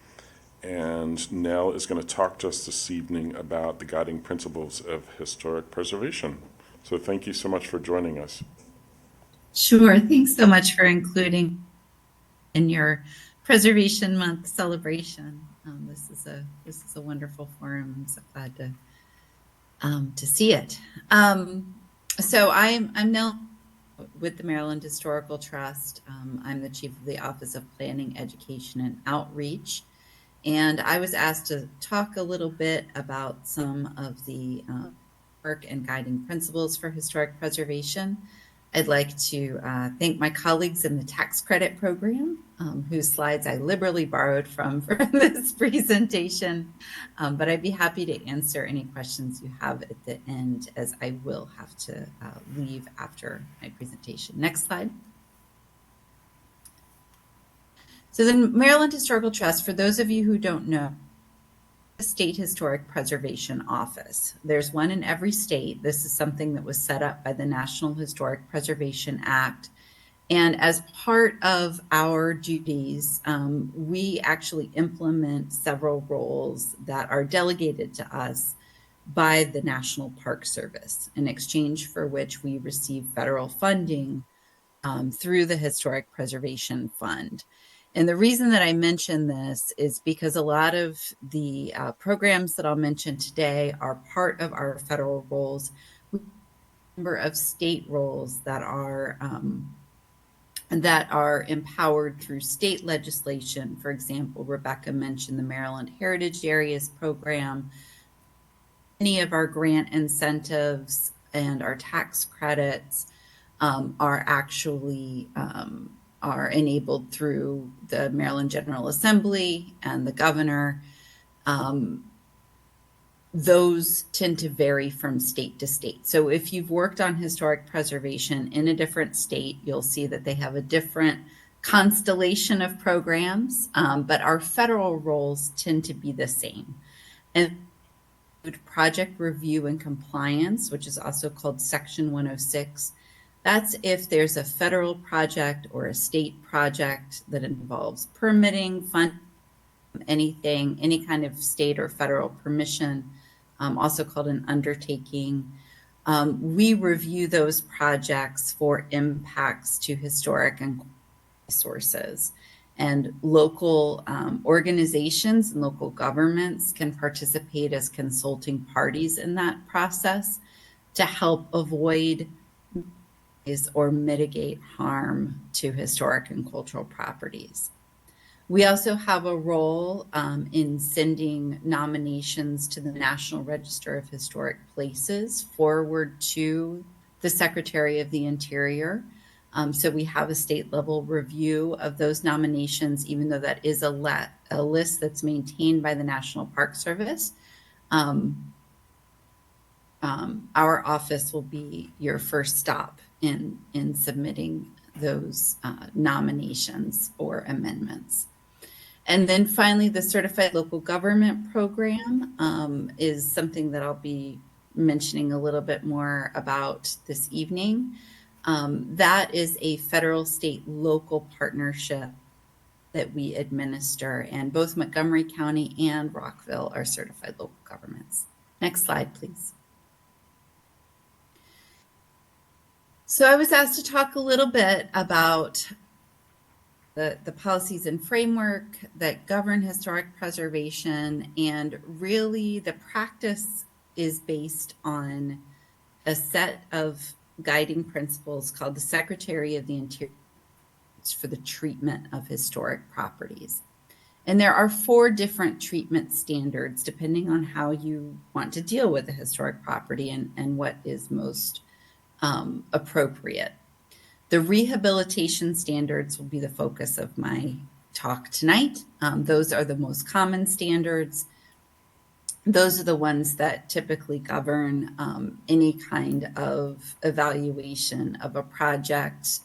And Nell is going to talk to us this evening about the guiding principles of historic preservation. So thank you so much for joining us. Sure. Thanks so much for including in your Preservation Month celebration. This is a wonderful forum. I'm so glad to see it. So I'm Nell with the Maryland Historical Trust. I'm the Chief of the Office of Planning, Education, and Outreach. And I was asked to talk a little bit about some of the work and guiding principles for historic preservation. I'd like to thank my colleagues in the tax credit program, whose slides I liberally borrowed from for this presentation. But I'd be happy to answer any questions you have at the end, as I will have to leave after my presentation. Next slide. So the Maryland Historical Trust, for those of you who don't know, a state historic preservation office. There's one in every state. This is something that was set up by the National Historic Preservation Act. And as part of our duties, we actually implement several roles that are delegated to us by the National Park Service, in exchange for which we receive federal funding through the Historic Preservation Fund. And the reason that I mention this is because a lot of the programs that I'll mention today are part of our federal roles. We have a number of state roles that are empowered through state legislation. For example, Rebecca mentioned the Maryland Heritage Areas Program. Many of our grant incentives and our tax credits are actually are enabled through the Maryland General Assembly and the governor. Those tend to vary from state to state. So if you've worked on historic preservation in a different state, you'll see that they have a different constellation of programs, but our federal roles tend to be the same. And project review and compliance, which is also called Section 106. That's if there's a federal project or a state project that involves permitting, funding, anything, any kind of state or federal permission, also called an undertaking. We review those projects for impacts to historic and resources. And local organizations and local governments can participate as consulting parties in that process to help avoid or mitigate harm to historic and cultural properties. We also have a role in sending nominations to the National Register of Historic Places forward to the Secretary of the Interior. So we have a state level review of those nominations, even though that is a list that's maintained by the National Park Service. Our office will be your first stop in submitting those nominations or amendments. And then finally, the Certified Local Government Program is something that I'll be mentioning a little bit more about this evening. That is a federal, state, local partnership that we administer, and both Montgomery County and Rockville are certified local governments. Next slide, please. So I was asked to talk a little bit about the policies and framework that govern historic preservation, and really the practice is based on a set of guiding principles called the Secretary of the Interior for the treatment of historic properties. And there are 4 different treatment standards depending on how you want to deal with a historic property and what is most appropriate. The rehabilitation standards will be the focus of my talk tonight. Those are the most common standards. those are the ones that typically govern any kind of evaluation of a project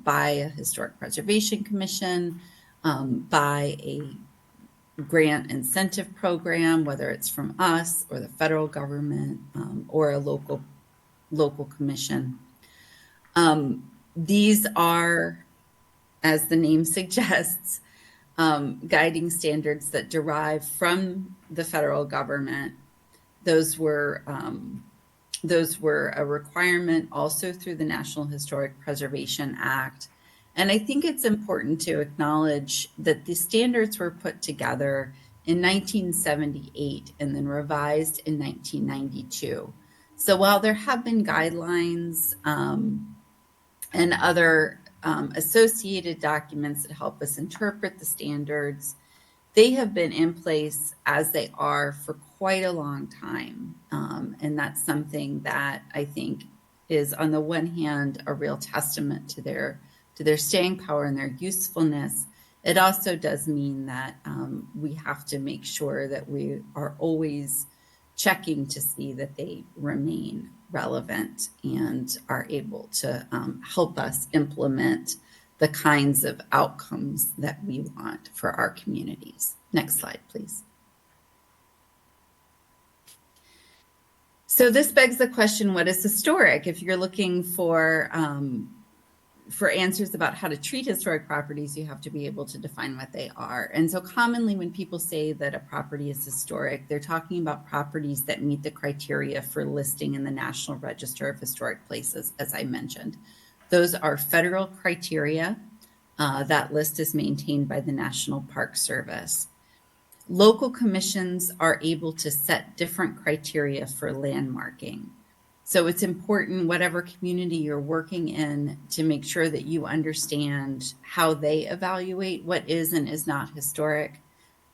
by a historic preservation commission, by a grant incentive program, whether it's from us or the federal government or a local commission. These are, as the name suggests, guiding standards that derive from the federal government. Those were a requirement also through the National Historic Preservation Act. And I think it's important to acknowledge that the standards were put together in 1978 and then revised in 1992. So while there have been guidelines and other associated documents that help us interpret the standards, they have been in place as they are for quite a long time. And that's something that I think is, on the one hand, a real testament to their staying power and their usefulness. It also does mean that we have to make sure that we are always checking to see that they remain relevant and are able to help us implement the kinds of outcomes that we want for our communities. Next slide, please. So this begs the question, what is historic? If you're looking for answers about how to treat historic properties, you have to be able to define what they are. And so commonly when people say that a property is historic, they're talking about properties that meet the criteria for listing in the National Register of Historic Places, as I mentioned. Those are federal criteria. That list is maintained by the National Park Service. Local commissions are able to set different criteria for landmarking. So it's important, whatever community you're working in, to make sure that you understand how they evaluate what is and is not historic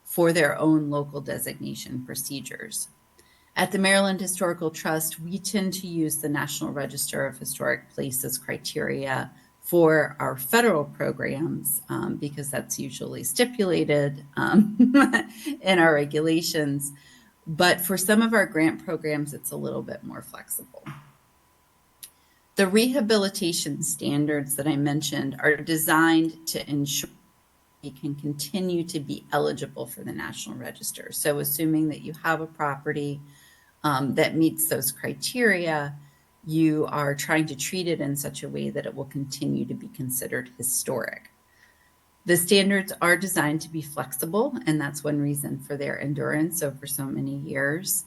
for their own local designation procedures. At the Maryland Historical Trust, we tend to use the National Register of Historic Places criteria for our federal programs because that's usually stipulated in our regulations. But for some of our grant programs, it's a little bit more flexible. The rehabilitation standards that I mentioned are designed to ensure we can continue to be eligible for the National Register. So assuming that you have a property that meets those criteria, you are trying to treat it in such a way that it will continue to be considered historic. The standards are designed to be flexible, and that's one reason for their endurance over so many years.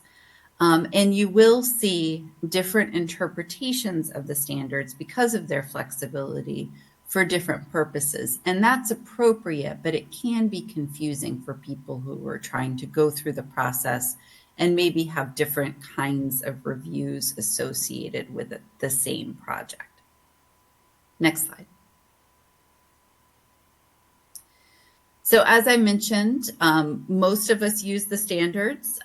And you will see different interpretations of the standards because of their flexibility for different purposes. And that's appropriate, but it can be confusing for people who are trying to go through the process and maybe have different kinds of reviews associated with the same project. Next slide. So as I mentioned, most of us use the standards.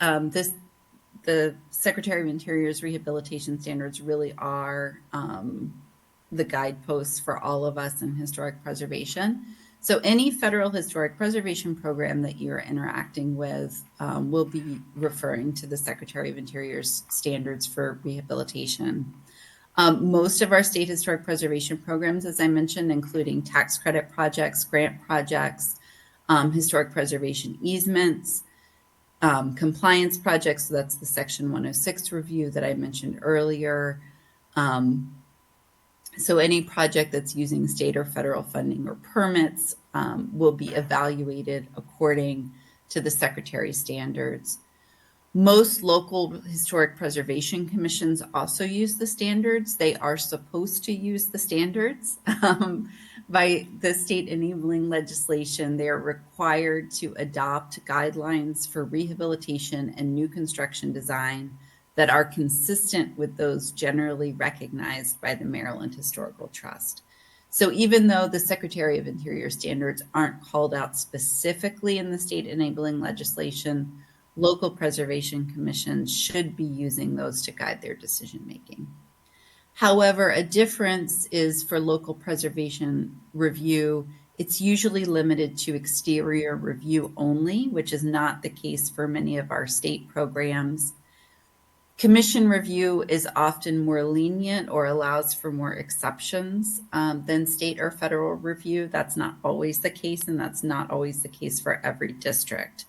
The Secretary of Interior's rehabilitation standards really are the guideposts for all of us in historic preservation. So any federal historic preservation program that you're interacting with will be referring to the Secretary of Interior's standards for rehabilitation. Most of our state historic preservation programs, as I mentioned, including tax credit projects, grant projects, historic preservation easements, compliance projects, so that's the Section 106 review that I mentioned earlier. So any project that's using state or federal funding or permits will be evaluated according to the Secretary's standards. Most local historic preservation commissions also use the standards. They are supposed to use the standards. By the state enabling legislation, they are required to adopt guidelines for rehabilitation and new construction design that are consistent with those generally recognized by the Maryland Historical Trust. So even though the Secretary of Interior standards aren't called out specifically in the state enabling legislation, local preservation commissions should be using those to guide their decision making. However, a difference is for local preservation review It's usually limited to exterior review only, which is not the case for many of our state programs. Commission review is often more lenient or allows for more exceptions than state or federal review. That's not always the case, and that's not always the case for every district.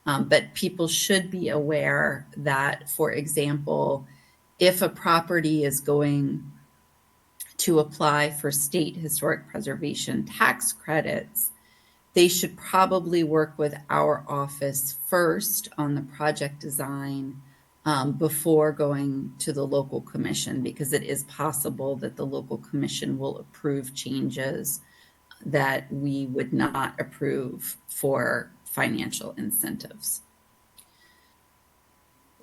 But people should be aware that, for example, if a property is going to apply for state historic preservation tax credits, they should probably work with our office first on the project design before going to the local commission, because it is possible that the local commission will approve changes that we would not approve for financial incentives.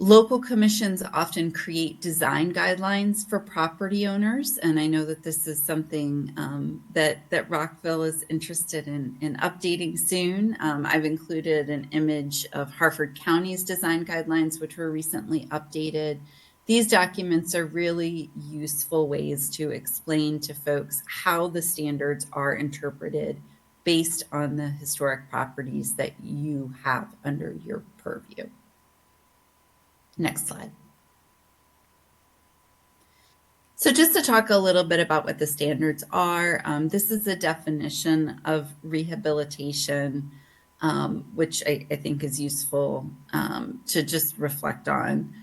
Local commissions often create design guidelines for property owners, and I know that this is something that Rockville is interested in updating soon. I've included an image of Harford County's design guidelines, which were recently updated. These documents are really useful ways to explain to folks how the standards are interpreted based on the historic properties that you have under your purview. Next slide. So just to talk a little bit about what the standards are, this is a definition of rehabilitation, which I think is useful to just reflect on.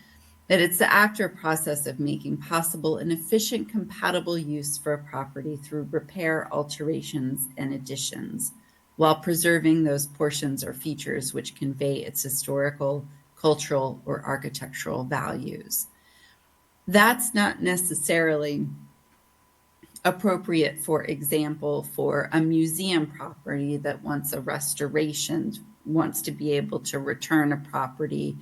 That it's the act or process of making possible an efficient, compatible use for a property through repair, alterations, and additions, while preserving those portions or features which convey its historical, cultural, or architectural values. That's not necessarily appropriate, for example, for a museum property that wants a restoration, wants to be able to return a property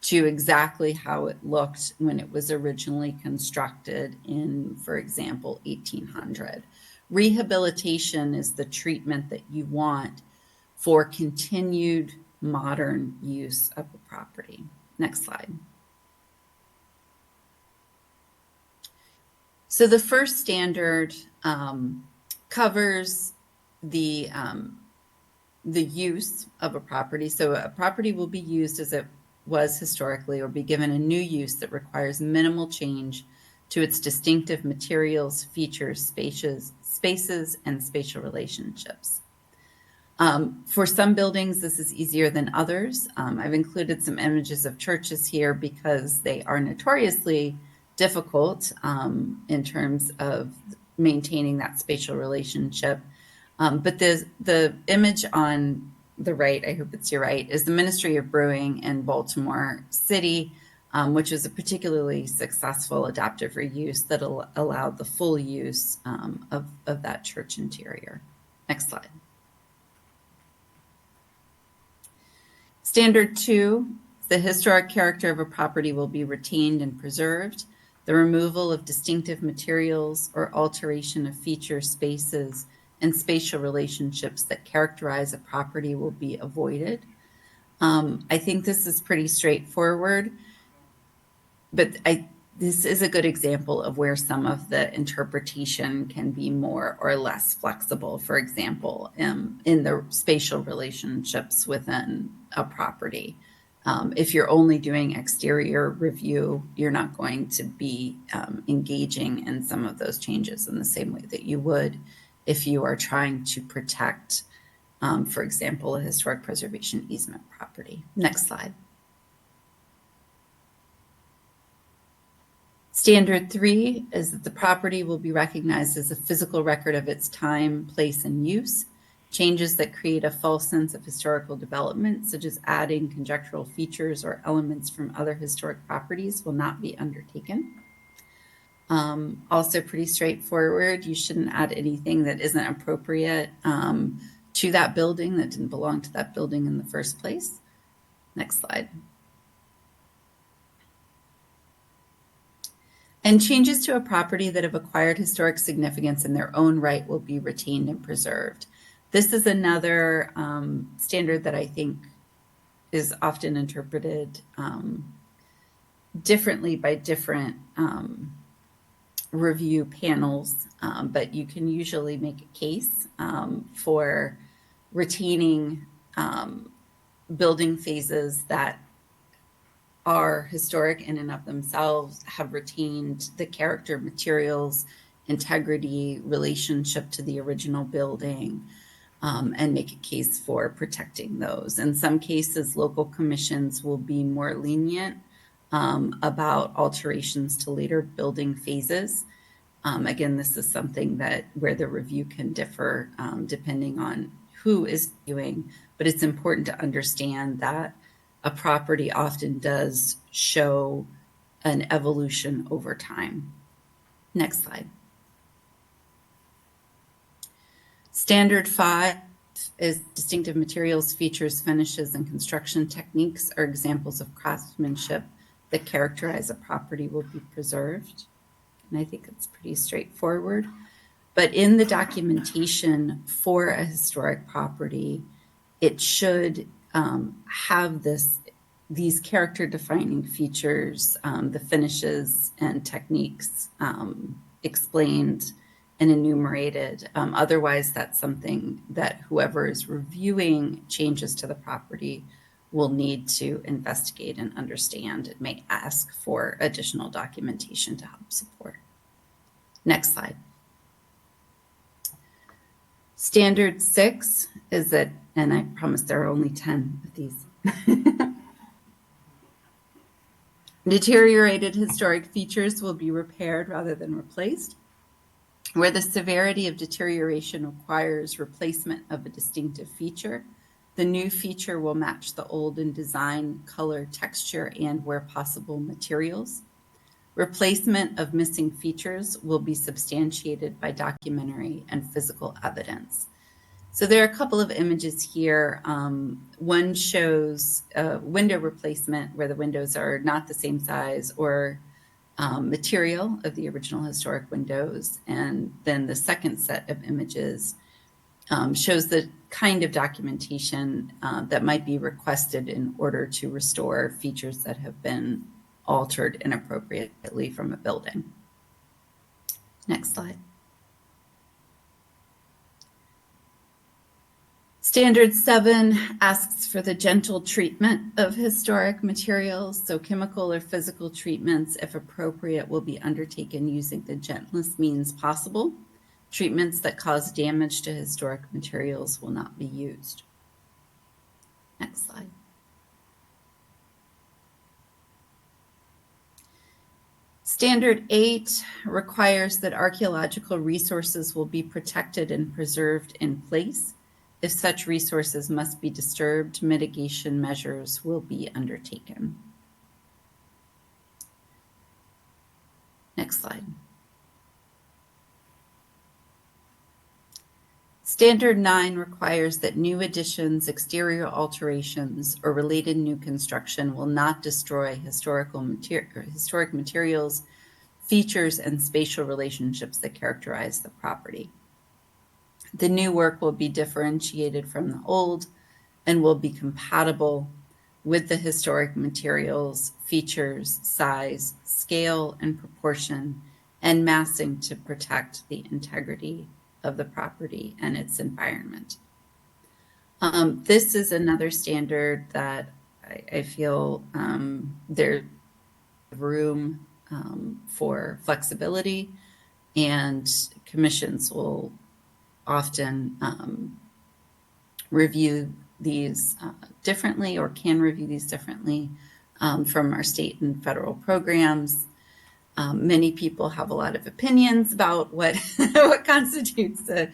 to exactly how it looked when it was originally constructed in, for example, 1800. Rehabilitation is the treatment that you want for continued modern use of the property. Next slide. So the first standard covers the use of a property. So a property will be used as it was historically, or be given a new use that requires minimal change to its distinctive materials, features, spaces, and spatial relationships. For some buildings, this is easier than others. I've included some images of churches here because they are notoriously difficult in terms of maintaining that spatial relationship. But the image on the right, I hope it's your right, is the Ministry of Brewing in Baltimore City, which is a particularly successful adaptive reuse that allowed the full use of that church interior. Next slide. Standard 2, the historic character of a property will be retained and preserved. The removal of distinctive materials or alteration of features, spaces, and spatial relationships that characterize a property will be avoided. I think this is pretty straightforward, but this is a good example of where some of the interpretation can be more or less flexible. For example, in the spatial relationships within a property. If you're only doing exterior review, you're not going to be engaging in some of those changes in the same way that you would if you are trying to protect, for example, a historic preservation easement property. Next slide. Standard 3 is that the property will be recognized as a physical record of its time, place, and use. Changes that create a false sense of historical development, such as adding conjectural features or elements from other historic properties, will not be undertaken. Also pretty straightforward. You shouldn't add anything that isn't appropriate to that building, that didn't belong to that building in the first place. Next slide. And changes to a property that have acquired historic significance in their own right will be retained and preserved. This is another standard that I think is often interpreted differently by different review panels, but you can usually make a case for retaining building phases that are historic in and of themselves, have retained the character, materials, integrity, relationship to the original building, and make a case for protecting those. In some cases, local commissions will be more lenient about alterations to later building phases. Again, this is something that where the review can differ depending on who is viewing, but it's important to understand that a property often does show an evolution over time. Next slide. Standard 5 is distinctive materials, features, finishes, and construction techniques are examples of craftsmanship that characterize a property will be preserved. And I think it's pretty straightforward. But in the documentation for a historic property, it should have these character defining features, the finishes and techniques explained and enumerated. Otherwise, that's something that whoever is reviewing changes to the property will need to investigate and understand. It may ask for additional documentation to help support. Next slide. Standard 6 is that, and I promise there are only 10 of these. Deteriorated historic features will be repaired rather than replaced. Where the severity of deterioration requires replacement of a distinctive feature, the new feature will match the old in design, color, texture, and where possible, materials. Replacement of missing features will be substantiated by documentary and physical evidence. So there are a couple of images here. One shows a window replacement where the windows are not the same size or material of the original historic windows. And then the second set of images shows the kind of documentation that might be requested in order to restore features that have been altered inappropriately from a building. Next slide. Standard 7 asks for the gentle treatment of historic materials. So chemical or physical treatments, if appropriate, will be undertaken using the gentlest means possible. Treatments that cause damage to historic materials will not be used. Next slide. Standard 8 requires that archaeological resources will be protected and preserved in place. If such resources must be disturbed, mitigation measures will be undertaken. Next slide. Standard 9 requires that new additions, exterior alterations, or related new construction will not destroy historic materials, features, and spatial relationships that characterize the property. The new work will be differentiated from the old and will be compatible with the historic materials, features, size, scale, and proportion, and massing to protect the integrity of the property and its environment. This is another standard that I feel there's room for flexibility, and commissions will often review these differently or can review these differently from our state and federal programs. Many people have a lot of opinions about what constitutes a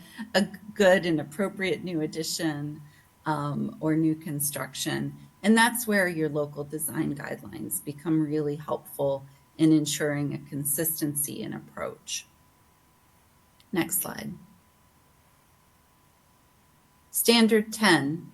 good and appropriate new addition or new construction. And that's where your local design guidelines become really helpful in ensuring a consistency in approach. Next slide. Standard 10,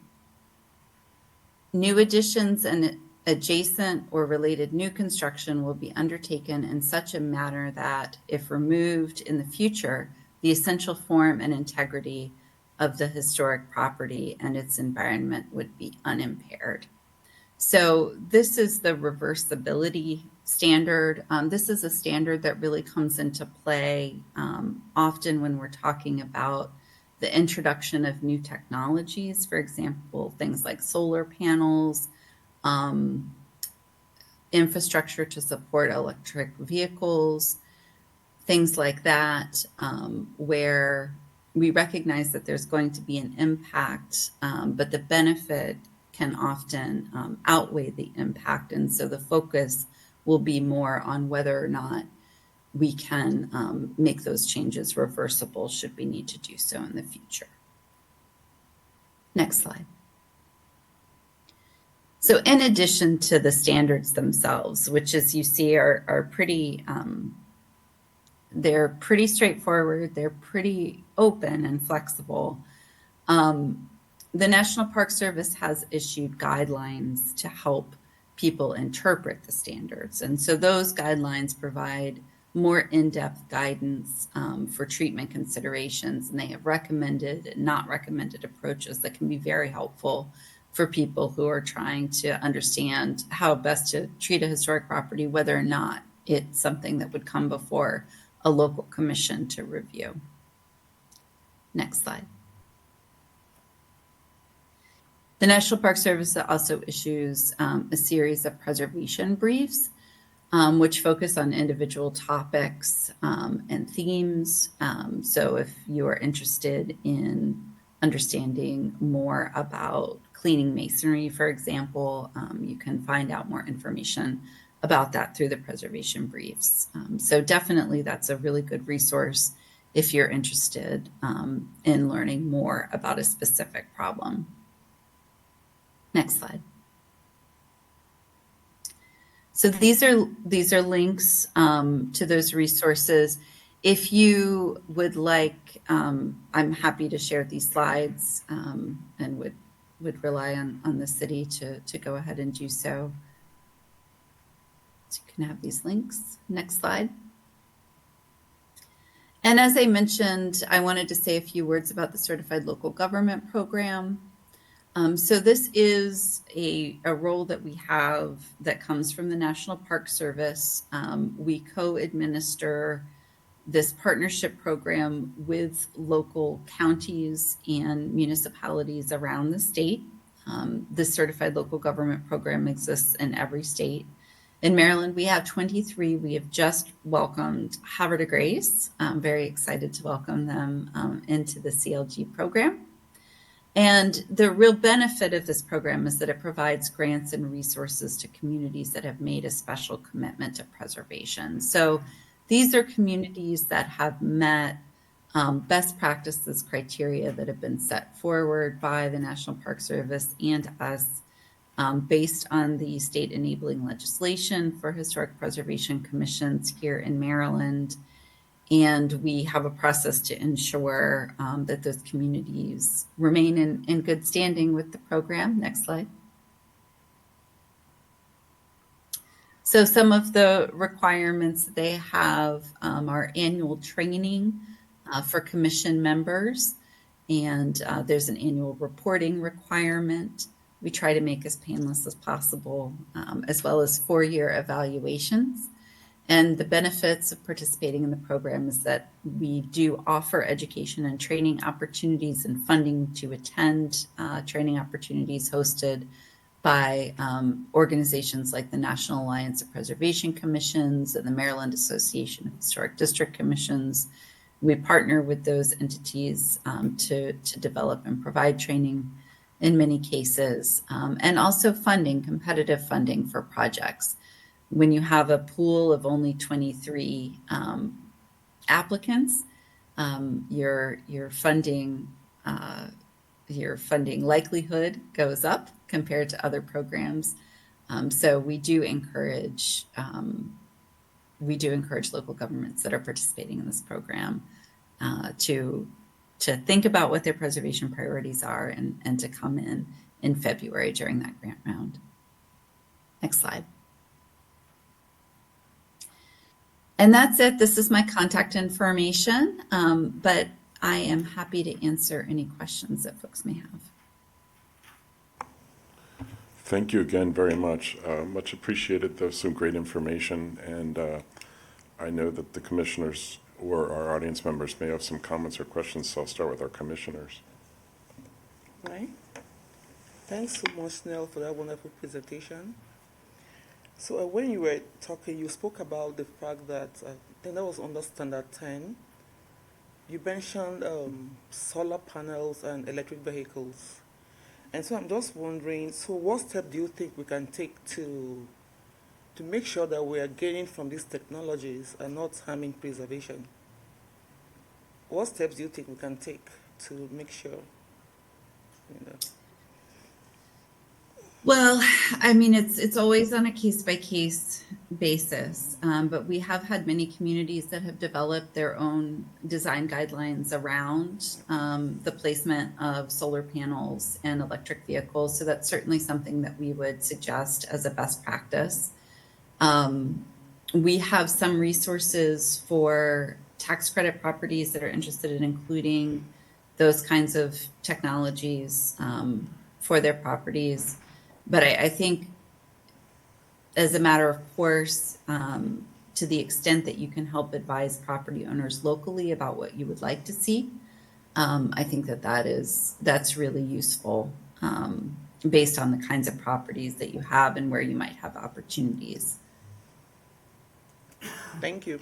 new additions and adjacent or related new construction will be undertaken in such a manner that, if removed in the future, the essential form and integrity of the historic property and its environment would be unimpaired. So this is the reversibility standard. This is a standard that really comes into play often when we're talking about the introduction of new technologies, for example, things like solar panels, infrastructure to support electric vehicles, things like that, where we recognize that there's going to be an impact, but the benefit can often outweigh the impact. And so the focus will be more on whether or not we can make those changes reversible should we need to do so in the future. Next slide. So in addition to the standards themselves, which as you see are pretty, they're pretty straightforward, they're pretty open and flexible. The National Park Service has issued guidelines to help people interpret the standards. And so those guidelines provide more in-depth guidance for treatment considerations, and they have recommended and not recommended approaches that can be very helpful for people who are trying to understand how best to treat a historic property, whether or not it's something that would come before a local commission to review. Next slide. The National Park Service also issues a series of preservation briefs, which focus on individual topics and themes. So if you are interested in understanding more about cleaning masonry, for example, you can find out more information about that through the preservation briefs. So definitely that's a really good resource if you're interested in learning more about a specific problem. Next slide. So these are links to those resources. If you would like, I'm happy to share these slides and would rely on the city to go ahead and do so. So you can have these links. Next slide. And as I mentioned, I wanted to say a few words about the Certified Local Government Program. So this is a role that we have that comes from the National Park Service. We co-administer this partnership program with local counties and municipalities around the state. This Certified Local Government Program exists in every state. In Maryland, we have 23. We have just welcomed Havre de Grace. I'm very excited to welcome them into the CLG program. And the real benefit of this program is that it provides grants and resources to communities that have made a special commitment to preservation. So these are communities that have met best practices criteria that have been set forward by the National Park Service and us based on the state enabling legislation for historic preservation commissions here in Maryland. And we have a process to ensure that those communities remain in good standing with the program. Next slide. So some of the requirements they have are annual training for commission members, and there's an annual reporting requirement. We try to make as painless as possible, as well as 4-year evaluations. And the benefits of participating in the program is that we do offer education and training opportunities and funding to attend training opportunities hosted by organizations like the National Alliance of Preservation Commissions and the Maryland Association of Historic District Commissions. We partner with those entities to develop and provide training in many cases, and also funding, competitive funding for projects. When you have a pool of only 23 applicants, your funding likelihood goes up compared to other programs. So we do encourage local governments that are participating in this program to think about what their preservation priorities are and to come in February during that grant round. Next slide. And that's it. This is my contact information, but I am happy to answer any questions that folks may have. Thank you again very much. Much appreciated. There's some great information, and I know that the commissioners or our audience members may have some comments or questions, so I'll start with our commissioners. Right? Thanks so much, Nell, for that wonderful presentation. So when you were talking, you spoke about the fact that, I think that was under Standard 10, you mentioned solar panels and electric vehicles. And so I'm just wondering, so what step do you think we can take to make sure that we are gaining from these technologies and not harming preservation? What steps do you think we can take to make sure, you know? Well, I mean, it's always on a case by case basis, but we have had many communities that have developed their own design guidelines around the placement of solar panels and electric vehicles. So that's certainly something that we would suggest as a best practice. We have some resources for tax credit properties that are interested in including those kinds of technologies for their properties. But I think as a matter of course, to the extent that you can help advise property owners locally about what you would like to see, I think that's really useful based on the kinds of properties that you have and where you might have opportunities. Thank you.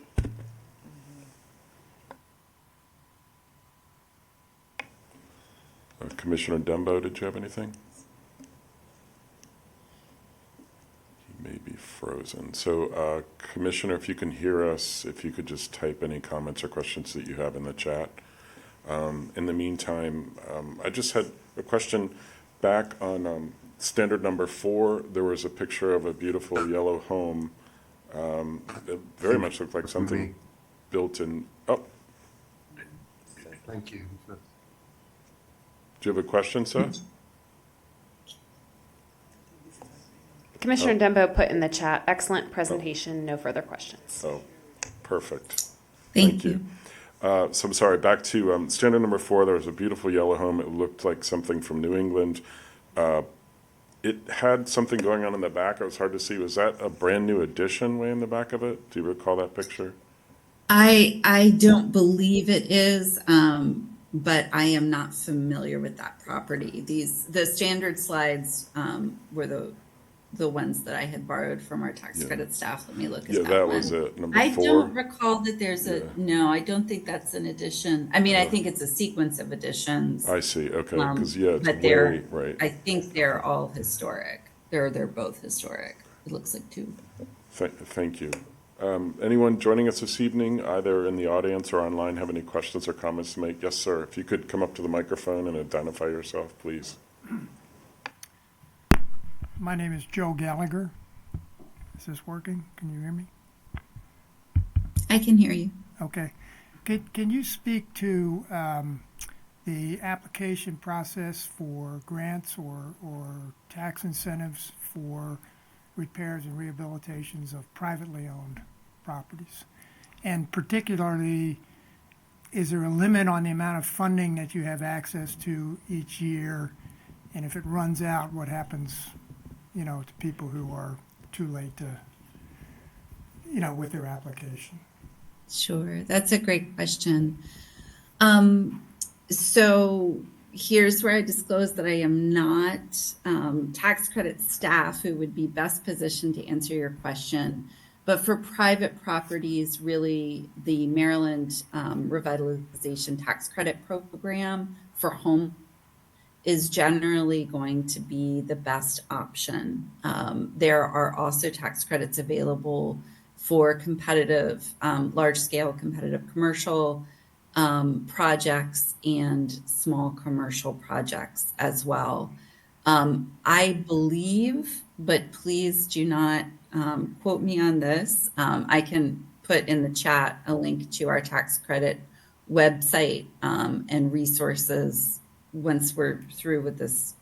Commissioner Dembo, did you have anything? May be frozen. So, Commissioner, if you can hear us, if you could just type any comments or questions that you have in the chat. In the meantime, I just had a question back on standard number 4. There was a picture of a beautiful yellow home. It very much looked like something built in. Oh, Thank you. do you have a question, sir? Commissioner Dembo put in the chat, excellent presentation, no further questions. Oh, perfect. Thank you. So I'm sorry, back to standard number 4, there was a beautiful yellow home. It looked like something from New England. It had something going on in the back. It was hard to see. Was that a brand new addition way in the back of it? Do you recall that picture? I don't believe it is, but I am not familiar with that property. The standard slides were the ones that I had borrowed from our tax credit staff. Let me look at Yeah, that that one. was it. Number I 4. don't recall that there's no, I don't think that's an addition. I mean, I Oh. think it's a sequence of additions. I see. Okay, because it's But way right. I think they're all historic. They're both historic. It looks like 2. Thank you. Anyone joining us this evening, either in the audience or online, have any questions or comments to make? Yes, sir. If you could come up to the microphone and identify yourself, please. My name is Joe Gallagher. Is this working? Can you hear me? I can hear you. Okay. Can you speak to the application process for grants or tax incentives for repairs and rehabilitations of privately owned properties? And particularly, is there a limit on the amount of funding that you have access to each year? And if it runs out, what happens, to people who are too late to, with their application? Sure, that's a great question. So here's where I disclose that I am not tax credit staff who would be best positioned to answer your question. But for private properties, really the Maryland Revitalization Tax Credit Program for home is generally going to be the best option. There are also tax credits available for competitive, large-scale competitive commercial projects and small commercial projects as well. I believe, but please do not quote me on this. I can put in the chat a link to our tax credit website and resources once we're through with this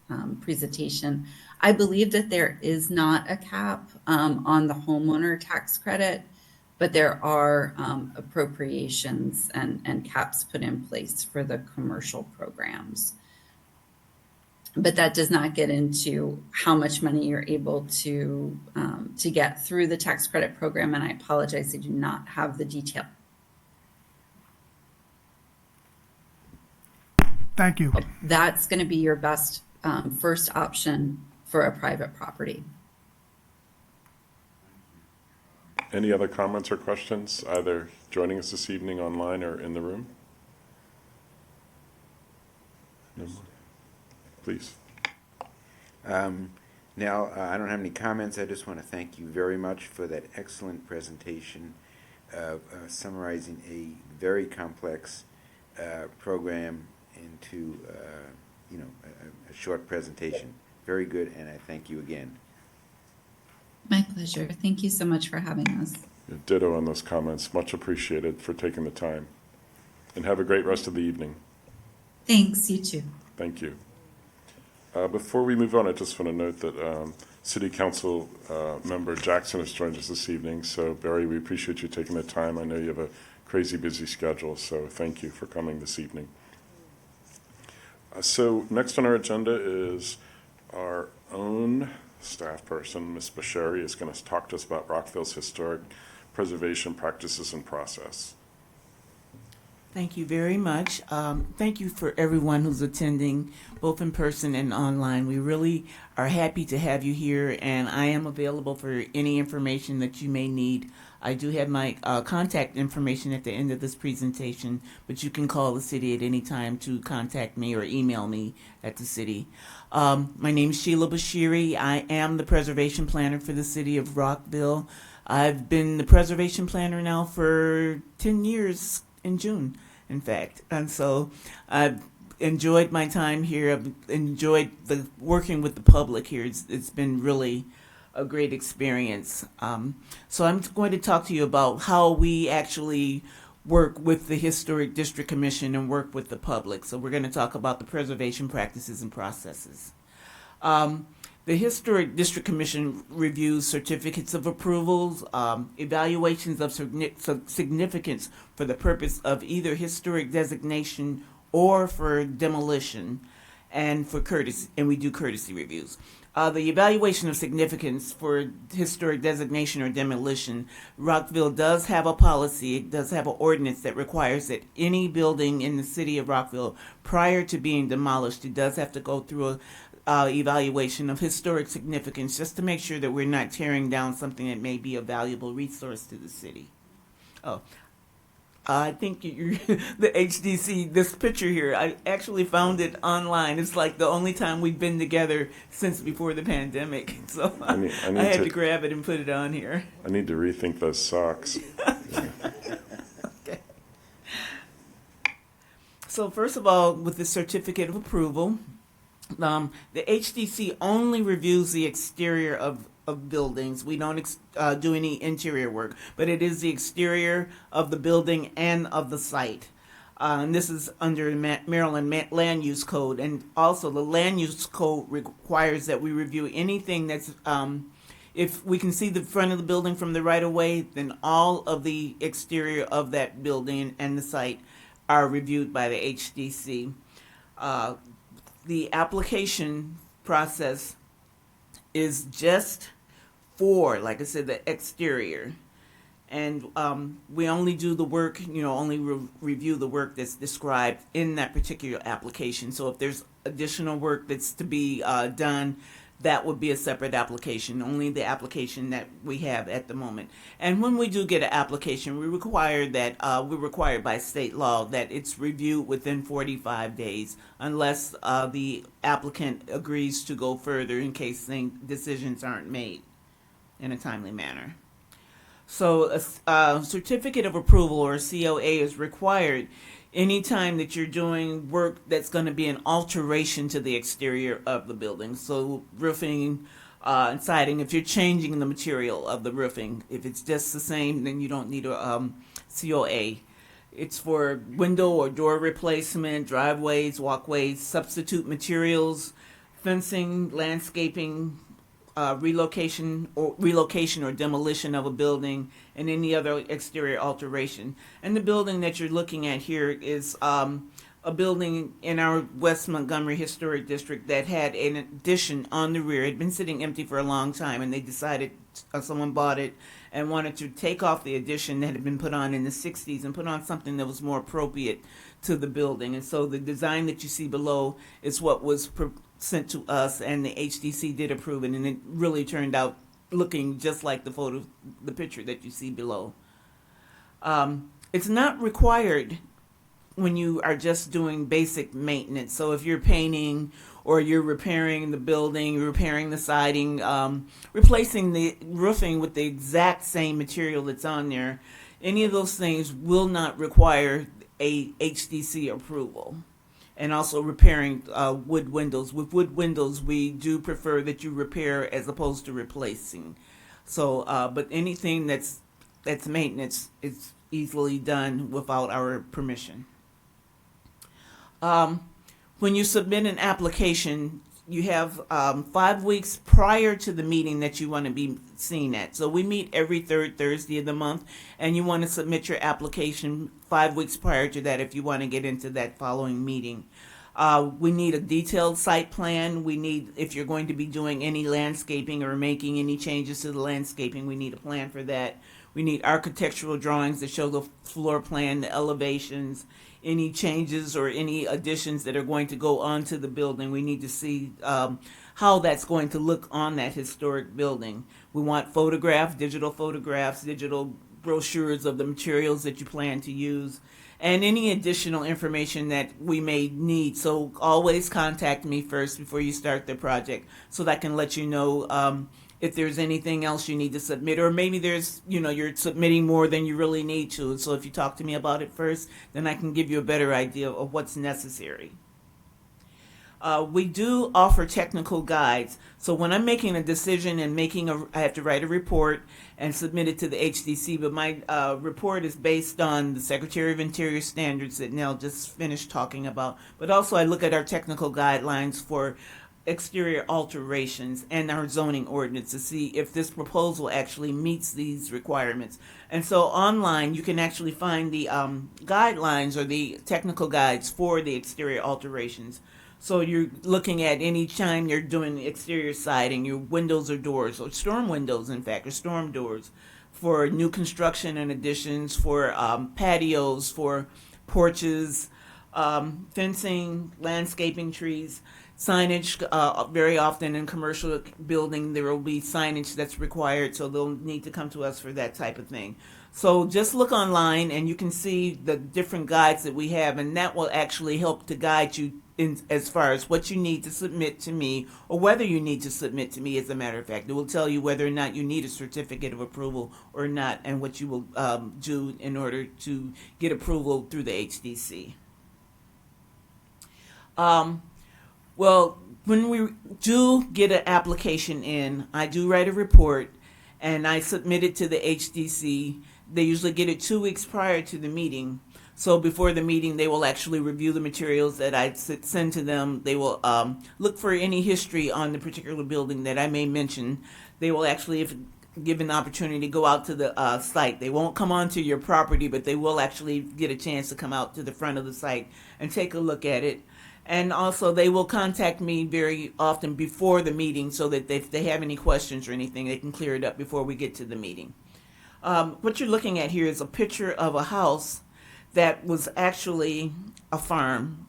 presentation. I believe that there is not a cap on the homeowner tax credit, but there are appropriations and caps put in place for the commercial programs. But that does not get into how much money you're able to get through the tax credit program. And I apologize, I do not have the detail. Thank you. That's going to be your best first option for a private property. Any other comments or questions, either joining us this evening online or in the room? No more. Please. Now, I don't have any comments. I just want to thank you very much for that excellent presentation of summarizing a very complex program into a short presentation. Very good, and I thank you again. My pleasure. Thank you so much for having us. Ditto on those comments. Much appreciated for taking the time. And have a great rest of the evening. Thanks, you too. Thank you. Before we move on, I just want to note that City Council member Jackson has joined us this evening. So, Barry, we appreciate you taking the time. I know you have a crazy busy schedule, so thank you for coming this evening. So, next on our agenda is our own staff person, Ms. Bashiri, is going to talk to us about Rockville's historic preservation practices and process. Thank you very much. Thank you for everyone who's attending, both in person and online. We really are happy to have you here, and I am available for any information that you may need. I do have my contact information at the end of this presentation, but you can call the city at any time to contact me or email me at the city. My name is Sheila Bashiri. I am the preservation planner for the city of Rockville. I've been the preservation planner now for 10 years in June, in fact. And so I've enjoyed my time here. I've enjoyed working with the public here. It's been really a great experience. So I'm going to talk to you about how we actually work with the Historic District Commission and work with the public. So we're going to talk about the preservation practices and processes. The Historic District Commission reviews certificates of approvals, evaluations of significance for the purpose of either historic designation or for demolition, and for courtesy, and we do courtesy reviews. The evaluation of significance for historic designation or demolition, Rockville does have a policy, it does have an ordinance that requires that any building in the city of Rockville, prior to being demolished, it does have to go through a evaluation of historic significance, just to make sure that we're not tearing down something that may be a valuable resource to the city. Oh, I think the HDC, this picture here, I actually found it online. It's like the only time we've been together since before the pandemic. So I had to grab it and put it on here. I need to rethink those socks. Okay. So first of all, with the certificate of approval, the HDC only reviews the exterior of buildings. We don't do any interior work, but it is the exterior of the building and of the site. And this is under Maryland Land Use Code. And also the Land Use Code requires that we review anything that's, if we can see the front of the building from the right of way, then all of the exterior of that building and the site are reviewed by the HDC. The application process is just for, like I said, the exterior. And we only do the work, only review the work that's described in that particular application. So if there's additional work that's to be done, that would be a separate application, only the application that we have at the moment. And when we do get an application, we're required by state law that it's reviewed within 45 days, unless the applicant agrees to go further in case decisions aren't made in a timely manner. So a certificate of approval, or a COA, is required anytime that you're doing work that's going to be an alteration to the exterior of the building. So roofing and siding, if you're changing the material of the roofing. If it's just the same, then you don't need a COA. It's for window or door replacement, driveways, walkways, substitute materials, fencing, landscaping, relocation or demolition of a building, and any other exterior alteration. And the building that you're looking at here is a a building in our West Montgomery Historic District that had an addition on the rear. It had been sitting empty for a long time, and they decided, someone bought it and wanted to take off the addition that had been put on in the 60s and put on something that was more appropriate to the building. And so the design that you see below is what was sent to us, and the HDC did approve it, and it really turned out looking just like the picture that you see below. It's not required when you are just doing basic maintenance. So if you're painting or you're repairing the building, repairing the siding, replacing the roofing with the exact same material that's on there, any of those things will not require a HDC approval. And also repairing wood windows. With wood windows, we do prefer that you repair as opposed to replacing. So, but anything that's maintenance is easily done without our permission. When you submit an application, you have 5 weeks prior to the meeting that you want to be seen at. So we meet every third Thursday of the month, and you want to submit your application 5 weeks prior to that if you want to get into that following meeting. We need a detailed site plan. We need, if you're going to be doing any landscaping or making any changes to the landscaping, we need a plan for that. We need architectural drawings that show the floor plan, the elevations, any changes or any additions that are going to go onto the building. We need to see how that's going to look on that historic building. We want digital photographs, digital brochures of the materials that you plan to use, and any additional information that we may need. So always contact me first before you start the project so that I can let you know if there's anything else you need to submit, or maybe there's, you're submitting more than you really need to. So if you talk to me about it first, then I can give you a better idea of what's necessary. We do offer technical guides. So when I'm making a decision and I have to write a report and submit it to the HDC, but my report is based on the Secretary of Interior standards that Nell just finished talking about. But also I look at our technical guidelines for exterior alterations and our zoning ordinance to see if this proposal actually meets these requirements. And so online you can actually find the guidelines or the technical guides for the exterior alterations. So you're looking at any time you're doing exterior siding, your windows or doors, or storm windows, in fact, or storm doors, for new construction and additions, for patios, for porches, fencing, landscaping, trees, signage. Very often in commercial building there will be signage that's required, so they'll need to come to us for that type of thing. So just look online and you can see the different guides that we have, and that will actually help to guide you in as far as what you need to submit to me, or whether you need to submit to me. As a matter of fact, it will tell you whether or not you need a certificate of approval or not, and what you will do in order to get approval through the HDC. Well, when we do get an application in, I do write a report and I submit it to the HDC. They usually get it 2 weeks prior to the meeting. So before the meeting, they will actually review the materials that I send to them. They will look for any history on the particular building that I may mention. They will actually, if given the opportunity, to go out to the site. They won't come onto your property, but they will actually get a chance to come out to the front of the site and take a look at it. And also, they will contact me very often before the meeting so that if they have any questions or anything, they can clear it up before we get to the meeting. What you're looking at here is a picture of a house that was actually a farm,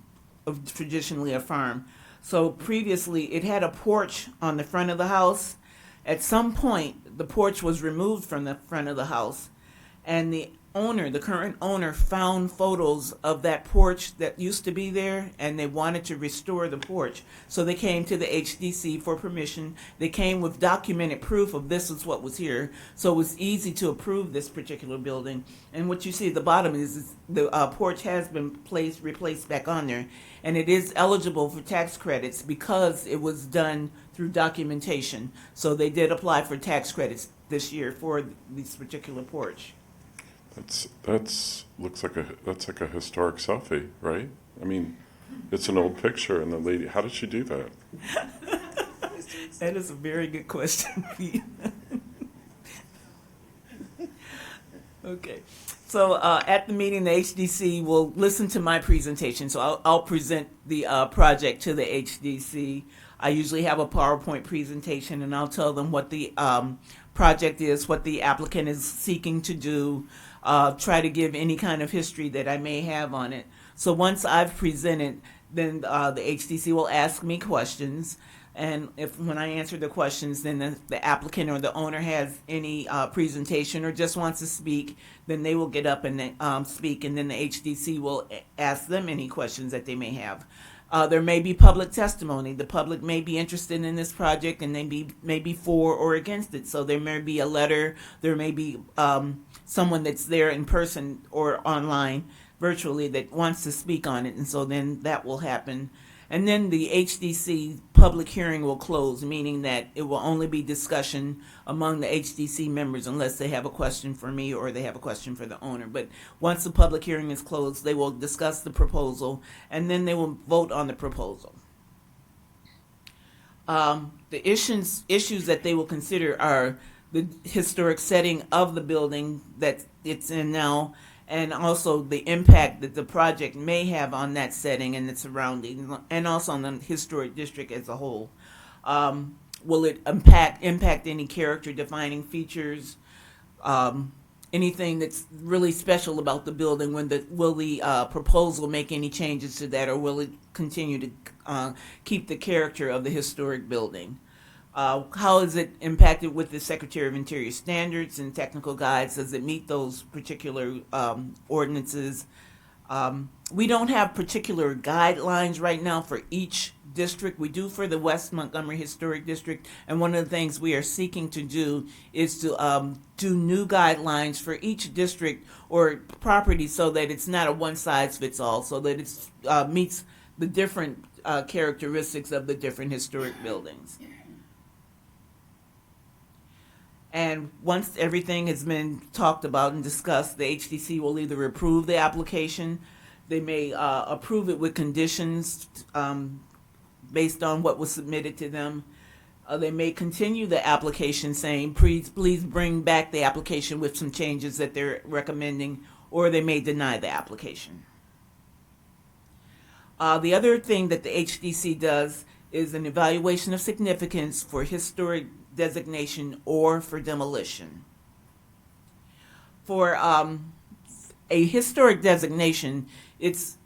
traditionally a farm. So previously, it had a porch on the front of the house. At some point, the porch was removed from the front of the house, and the current owner, found photos of that porch that used to be there, and they wanted to restore the porch. So they came to the HDC for permission. They came with documented proof of this is what was here. So it was easy to approve this particular building. And what you see at the bottom is the porch has been replaced back on there, and it is eligible for tax credits because it was done through documentation. So they did apply for tax credits this year for this particular porch. That's like a historic selfie, right? I mean, it's an old picture, and the lady, how did she do that? That is a very good question, Pete. Okay. So at the meeting, the HDC will listen to my presentation. So I'll present the project to the HDC. I usually have a PowerPoint presentation, and I'll tell them what the project is, what the applicant is seeking to do, try to give any kind of history that I may have on it. So once I've presented, then the HDC will ask me questions. And when I answer the questions, then the applicant or the owner has any presentation or just wants to speak, then they will get up and speak, and then the HDC will ask them any questions that they may have. There may be public testimony. The public may be interested in this project, and they may be for or against it. So there may be a letter. There may be someone that's there in person or online, virtually, that wants to speak on it, and so then that will happen. And then the HDC public hearing will close, meaning that it will only be discussion among the HDC members unless they have a question for me or they have a question for the owner. But once the public hearing is closed, they will discuss the proposal, and then they will vote on the proposal. The issues that they will consider are the historic setting of the building that it's in now, and also the impact that the project may have on that setting and its surroundings, and also on the historic district as a whole. Will it impact any character defining features? Anything that's really special about the building? Will the proposal make any changes to that, or will it continue to keep the character of the historic building? How is it impacted with the Secretary of Interior standards and technical guides? Does it meet those particular ordinances? We don't have particular guidelines right now for each district. We do for the West Montgomery Historic District, and one of the things we are seeking to do is to do new guidelines for each district or property, so that it's not a one-size-fits-all, so that it meets the different characteristics of the different historic buildings. And once everything has been talked about and discussed, the HDC will either approve the application, they may approve it with conditions based on what was submitted to them. They may continue the application saying, please bring back the application with some changes that they're recommending, or they may deny the application. The other thing that the HDC does is an evaluation of significance for historic designation or for demolition. For a historic designation, it's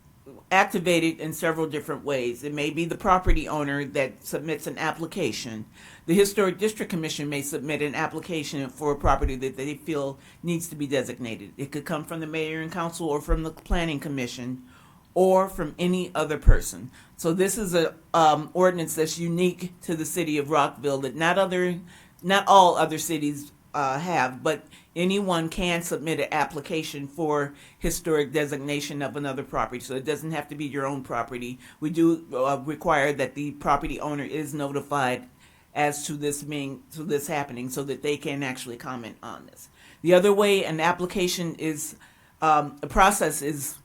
activated in several different ways. It may be the property owner that submits an application. The Historic District Commission may submit an application for a property that they feel needs to be designated. It could come from the mayor and council, or from the planning commission, or from any other person. So this is a ordinance that's unique to the city of Rockville that not all other cities have, but anyone can submit an application for historic designation of another property. So it doesn't have to be your own property. We do require that the property owner is notified as to this happening, so that they can actually comment on this. The other way an application is a process is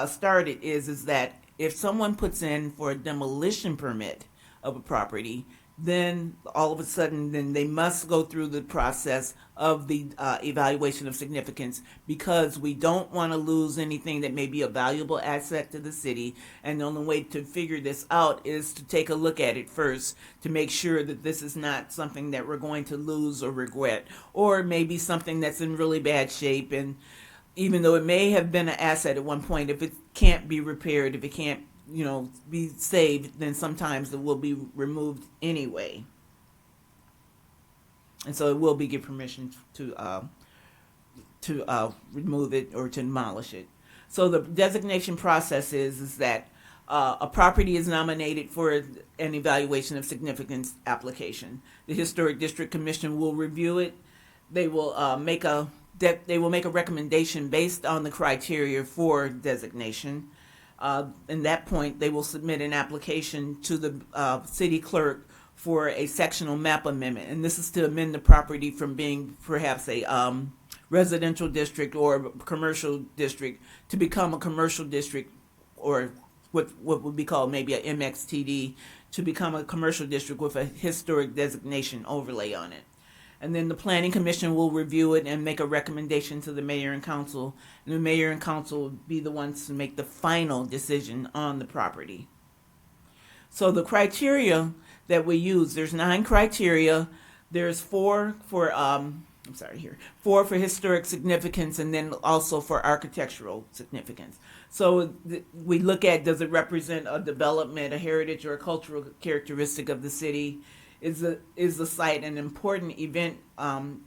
started is that if someone puts in for a demolition permit of a property, then all of a sudden then they must go through the process of the evaluation of significance, because we don't want to lose anything that may be a valuable asset to the city. And the only way to figure this out is to take a look at it first, to make sure that this is not something that we're going to lose or regret, or maybe something that's in really bad shape. And even though it may have been an asset at one point, if it can't be repaired, if it can't, be saved, then sometimes it will be removed anyway. And so it will be give permission to remove it or to demolish it. So the designation process is that a property is nominated for an evaluation of significance application. The Historic District Commission will review it. They will make a recommendation based on the criteria for designation. In that point, they will submit an application to the city clerk for a sectional map amendment. And this is to amend the property from being perhaps a residential district or commercial district to become a commercial district, or what would be called maybe a MXTD, to become a commercial district with a historic designation overlay on it. And then the planning commission will review it and make a recommendation to the mayor and council. And the mayor and council will be the ones to make the final decision on the property. So the criteria that we use, there's 9 criteria. There's 4 for, four for historic significance, and then also for architectural significance. So we look at, does it represent a development, a heritage, or a cultural characteristic of the city? Is the site an important event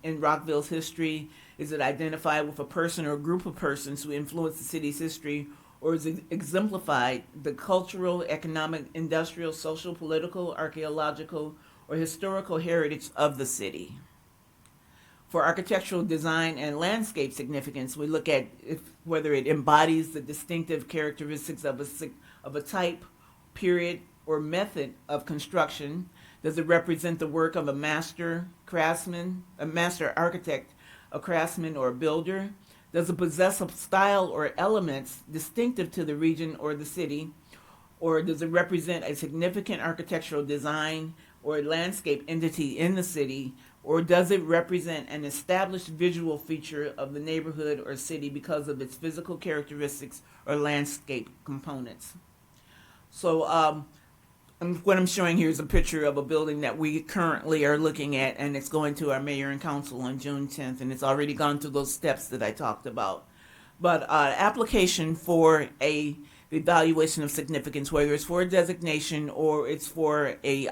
in Rockville's history? Is it identified with a person or a group of persons who influenced the city's history? Or is it exemplified the cultural, economic, industrial, social, political, archaeological, or historical heritage of the city? For architectural design and landscape significance, we look at whether it embodies the distinctive characteristics of a type, period, or method of construction. Does it represent the work of a master craftsman, a master architect, a craftsman, or a builder? Does it possess a style or elements distinctive to the region or the city? Or does it represent a significant architectural design or a landscape entity in the city? Or does it represent an established visual feature of the neighborhood or city because of its physical characteristics or landscape components? So what I'm showing here is a picture of a building that we currently are looking at, and it's going to our mayor and council on June 10th, and it's already gone through those steps that I talked about. But application for a evaluation of significance, whether it's for a designation or it's for a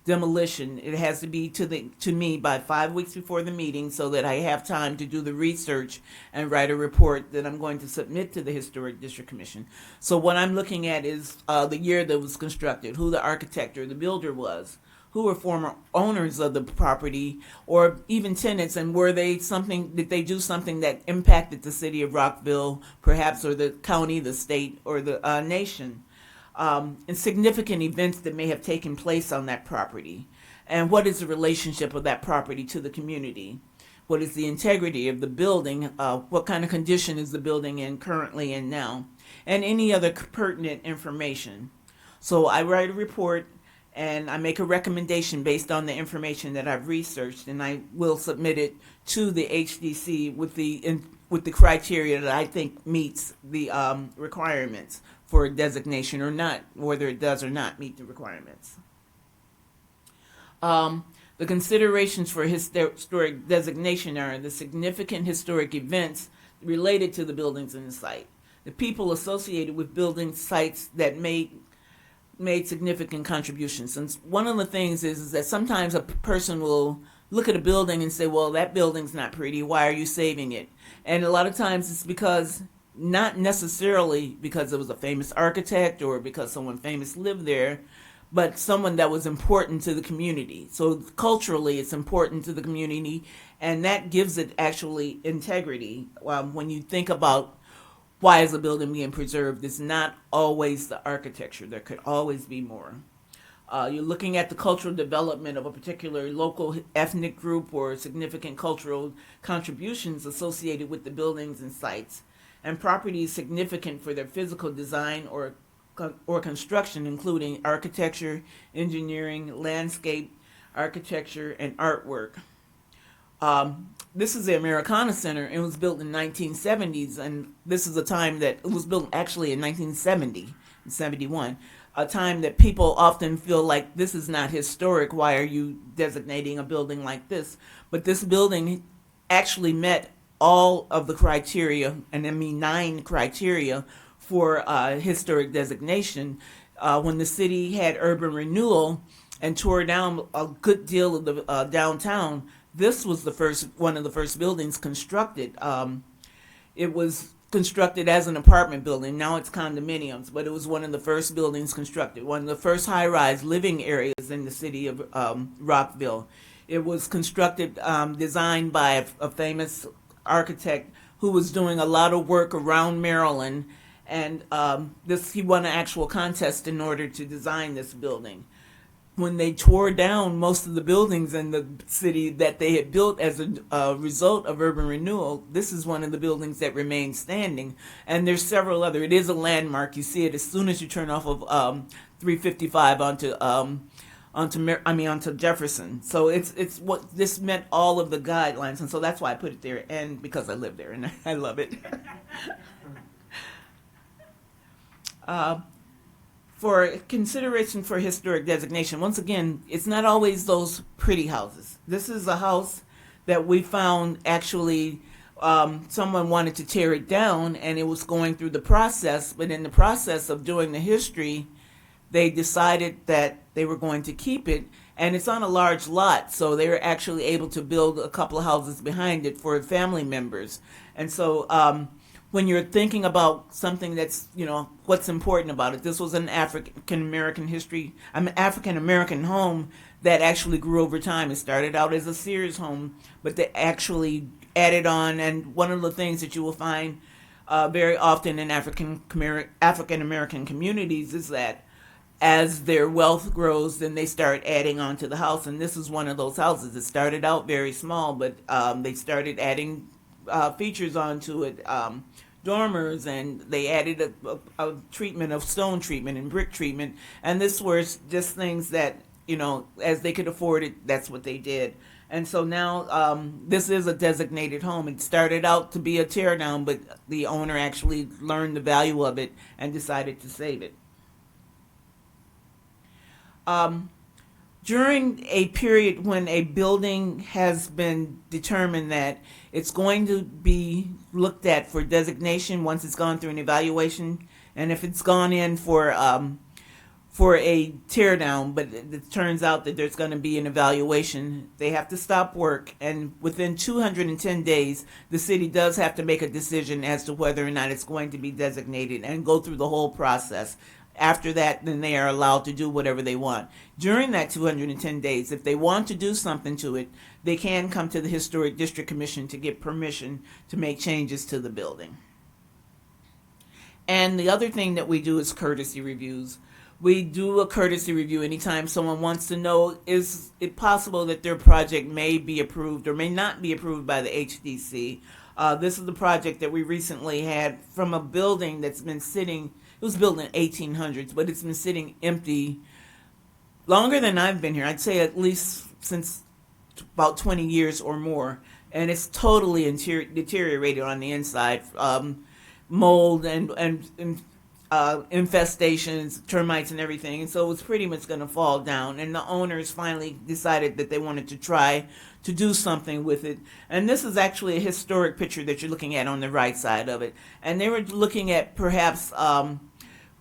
demolition, it has to be to me by 5 weeks before the meeting so that I have time to do the research and write a report that I'm going to submit to the Historic District Commission. So what I'm looking at is the year that it was constructed, who the architect or the builder was, who were former owners of the property or even tenants, and did they do something that impacted the city of Rockville, perhaps, or the county, the state, or the nation? And significant events that may have taken place on that property. And what is the relationship of that property to the community? What is the integrity of the building? What kind of condition is the building in currently and now? And any other pertinent information. So I write a report and I make a recommendation based on the information that I've researched, and I will submit it to the HDC with the criteria that I think meets the requirements for a designation or not, whether it does or not meet the requirements. The considerations for historic designation are the significant historic events related to the buildings in the site, the people associated with building sites that made significant contributions. And one of the things is that sometimes a person will look at a building and say, well, that building's not pretty, why are you saving it? And a lot of times it's because, not necessarily because it was a famous architect or because someone famous lived there, but someone that was important to the community. So culturally, it's important to the community, and that gives it actually integrity. When you think about why is a building being preserved, it's not always the architecture. There could always be more. You're looking at the cultural development of a particular local ethnic group or significant cultural contributions associated with the buildings and sites. And property is significant for their physical design or construction, including architecture, engineering, landscape, architecture, and artwork. This is the Americana Center. It was built in 1970s, and this is a time that it was built actually in 1970, 71, a time that people often feel like this is not historic. Why are you designating a building like this? But this building actually met all of the criteria, and I mean 9 criteria for historic designation. When the city had urban renewal and tore down a good deal of the downtown, this was one of the first buildings constructed. It was constructed as an apartment building. Now it's condominiums, but it was one of the first buildings constructed, one of the first high-rise living areas in the city of Rockville. It was constructed, designed by a famous architect who was doing a lot of work around Maryland, and he won an actual contest in order to design this building. When they tore down most of the buildings in the city that they had built as a result of urban renewal, this is one of the buildings that remains standing. And there's several other. It is a landmark. You see it as soon as you turn off of 355 onto onto Jefferson. So it's what this meant, all of the guidelines, and so that's why I put it there, and because I live there and I love it. For consideration for historic designation, once again, it's not always those pretty houses. This is a house that we found actually someone wanted to tear it down, and it was going through the process, but in the process of doing the history, they decided that they were going to keep it, and it's on a large lot, so they were actually able to build a couple of houses behind it for family members. And so when you're thinking about something that's, what's important about it, this was an African American home that actually grew over time. It started out as a Sears home, but they actually added on, and one of the things that you will find very often in African American communities is that as their wealth grows, then they start adding on to the house, and this is one of those houses. It started out very small, but they started adding features onto it, dormers, and they added a treatment of stone treatment and brick treatment, and this was just things that, as they could afford it, that's what they did. And so now this is a designated home. It started out to be a tear down, but the owner actually learned the value of it and decided to save it. During a period when a building has been determined that it's going to be looked at for designation once it's gone through an evaluation, and if it's gone in for a tear down, but it turns out that there's going to be an evaluation, they have to stop work, and within 210 days, the city does have to make a decision as to whether or not it's going to be designated and go through the whole process. After that, then they are allowed to do whatever they want. During that 210 days, if they want to do something to it, they can come to the Historic District Commission to get permission to make changes to the building. And the other thing that we do is courtesy reviews. We do a courtesy review anytime someone wants to know, is it possible that their project may be approved or may not be approved by the HDC. This is the project that we recently had from a building that's been sitting. It was built in the 1800s, but it's been sitting empty longer than I've been here. I'd say at least since about 20 years or more. And it's totally deteriorated on the inside. Mold and infestations, termites and everything. And so it was pretty much going to fall down. And the owners finally decided that they wanted to try to do something with it. And this is actually a historic picture that you're looking at on the right side of it. And they were looking at perhaps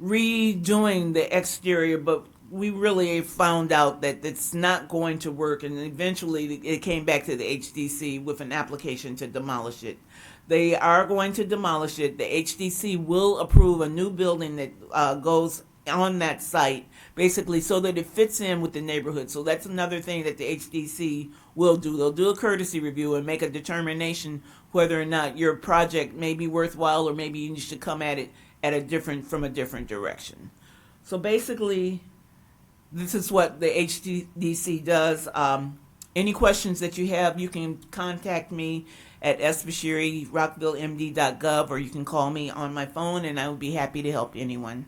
redoing the exterior, but we really found out that it's not going to work, and eventually it came back to the HDC with an application to demolish it. They are going to demolish it. The HDC will approve a new building that goes on that site, basically so that it fits in with the neighborhood. So that's another thing that the HDC will do. They'll do a courtesy review and make a determination whether or not your project may be worthwhile, or maybe you should come at it from a different direction. So basically, this is what the HDC does. Any questions that you have, you can contact me at sbashiri, rockvillemd.gov, or you can call me on my phone, and I would be happy to help anyone.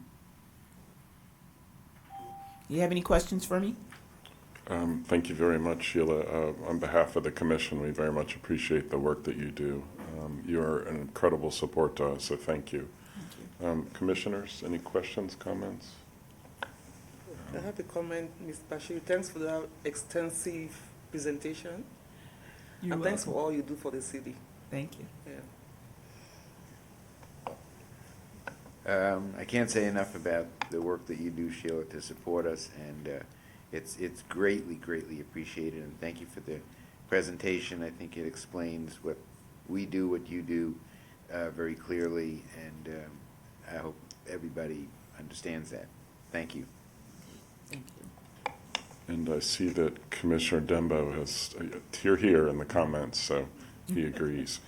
You have any questions for me? Thank you very much, Sheila. On behalf of the commission, we very much appreciate the work that you do. You are an incredible support to us, so thank you. Commissioners, any questions, comments? I have a comment, Ms. Bashir. Thanks for that extensive presentation. You're and thanks for welcome. all you do for the city. Thank you. Yeah. I can't say enough about the work that you do, Sheila, to support us, and it's greatly, greatly appreciated, and thank you for the presentation. I think it explains what we do, what you do, very clearly, and I hope everybody understands that. Thank you. Thank you. And I see that Commissioner Dembo has here in the comments, so he agrees.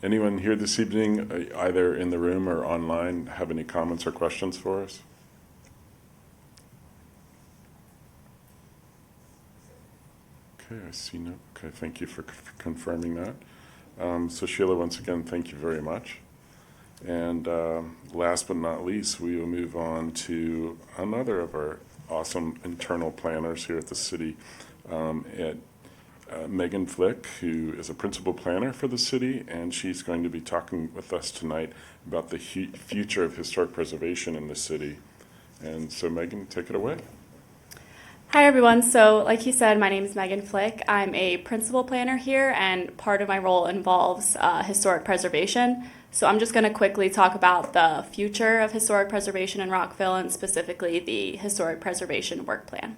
Anyone here this evening, either in the room or online, have any comments or questions for us? Okay, I see no. Okay, thank you for confirming that. So Sheila, once again, thank you very much. And last but not least, we will move on to another of our awesome internal planners here at the city, Megan Flick, who is a principal planner for the city, and she's going to be talking with us tonight about the future of historic preservation in the city. And so Megan, take it away. Hi everyone. So like he said, my name is Megan Flick. I'm a principal planner here, and part of my role involves historic preservation. So I'm just going to quickly talk about the future of historic preservation in Rockville, and specifically the historic preservation work plan.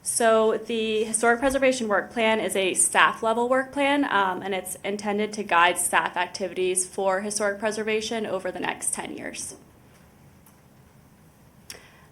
So the historic preservation work plan is a staff level work plan, and it's intended to guide staff activities for historic preservation over the next 10 years.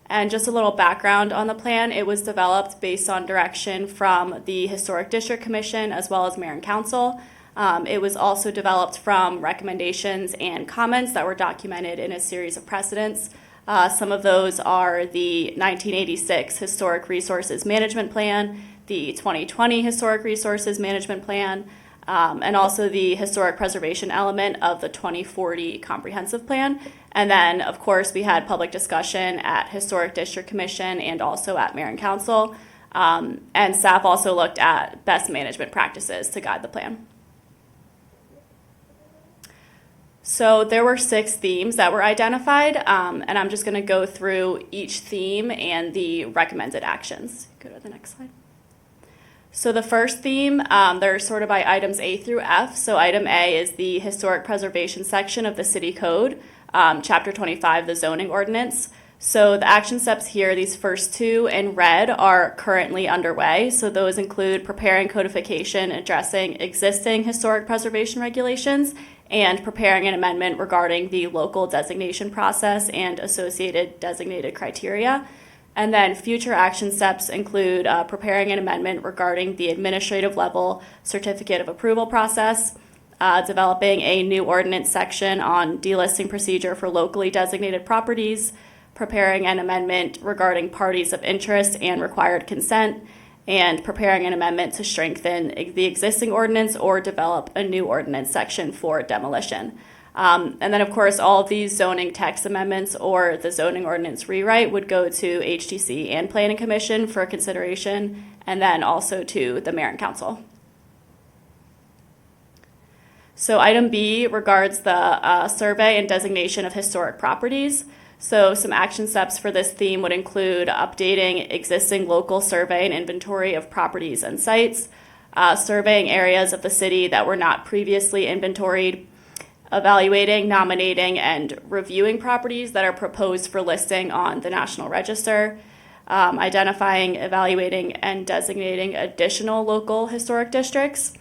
And just a little background on the plan, it was developed based on direction from the Historic District Commission as well as Mayor and Council. It was also developed from recommendations and comments that were documented in a series of precedents. Some of those are the 1986 Historic Resources Management Plan, the 2020 Historic Resources Management Plan, and also the historic preservation element of the 2040 Comprehensive Plan. And then, of course, we had public discussion at Historic District Commission and also at Mayor and Council. And staff also looked at best management practices to guide the plan. So there were 6 themes that were identified, and I'm just going to go through each theme and the recommended actions. Go to the next slide. So the first theme, they're sorted by items A through F. So item A is the historic preservation section of the city code, chapter 25, the zoning ordinance. So the action steps here, these first 2 in red, are currently underway. So those include preparing codification addressing existing historic preservation regulations and preparing an amendment regarding the local designation process and associated designated criteria. And then future action steps include preparing an amendment regarding the administrative level certificate of approval process, developing a new ordinance section on delisting procedure for locally designated properties, preparing an amendment regarding parties of interest and required consent, and preparing an amendment to strengthen the existing ordinance or develop a new ordinance section for demolition. And then, of course, all of these zoning text amendments or the zoning ordinance rewrite would go to HDC and Planning Commission for consideration, and then also to the Mayor and Council. So item B regards the survey and designation of historic properties. So some action steps for this theme would include updating existing local survey and inventory of properties and sites, surveying areas of the city that were not previously inventoried, evaluating, nominating, and reviewing properties that are proposed for listing on the National Register, identifying, evaluating, and designating additional local historic districts,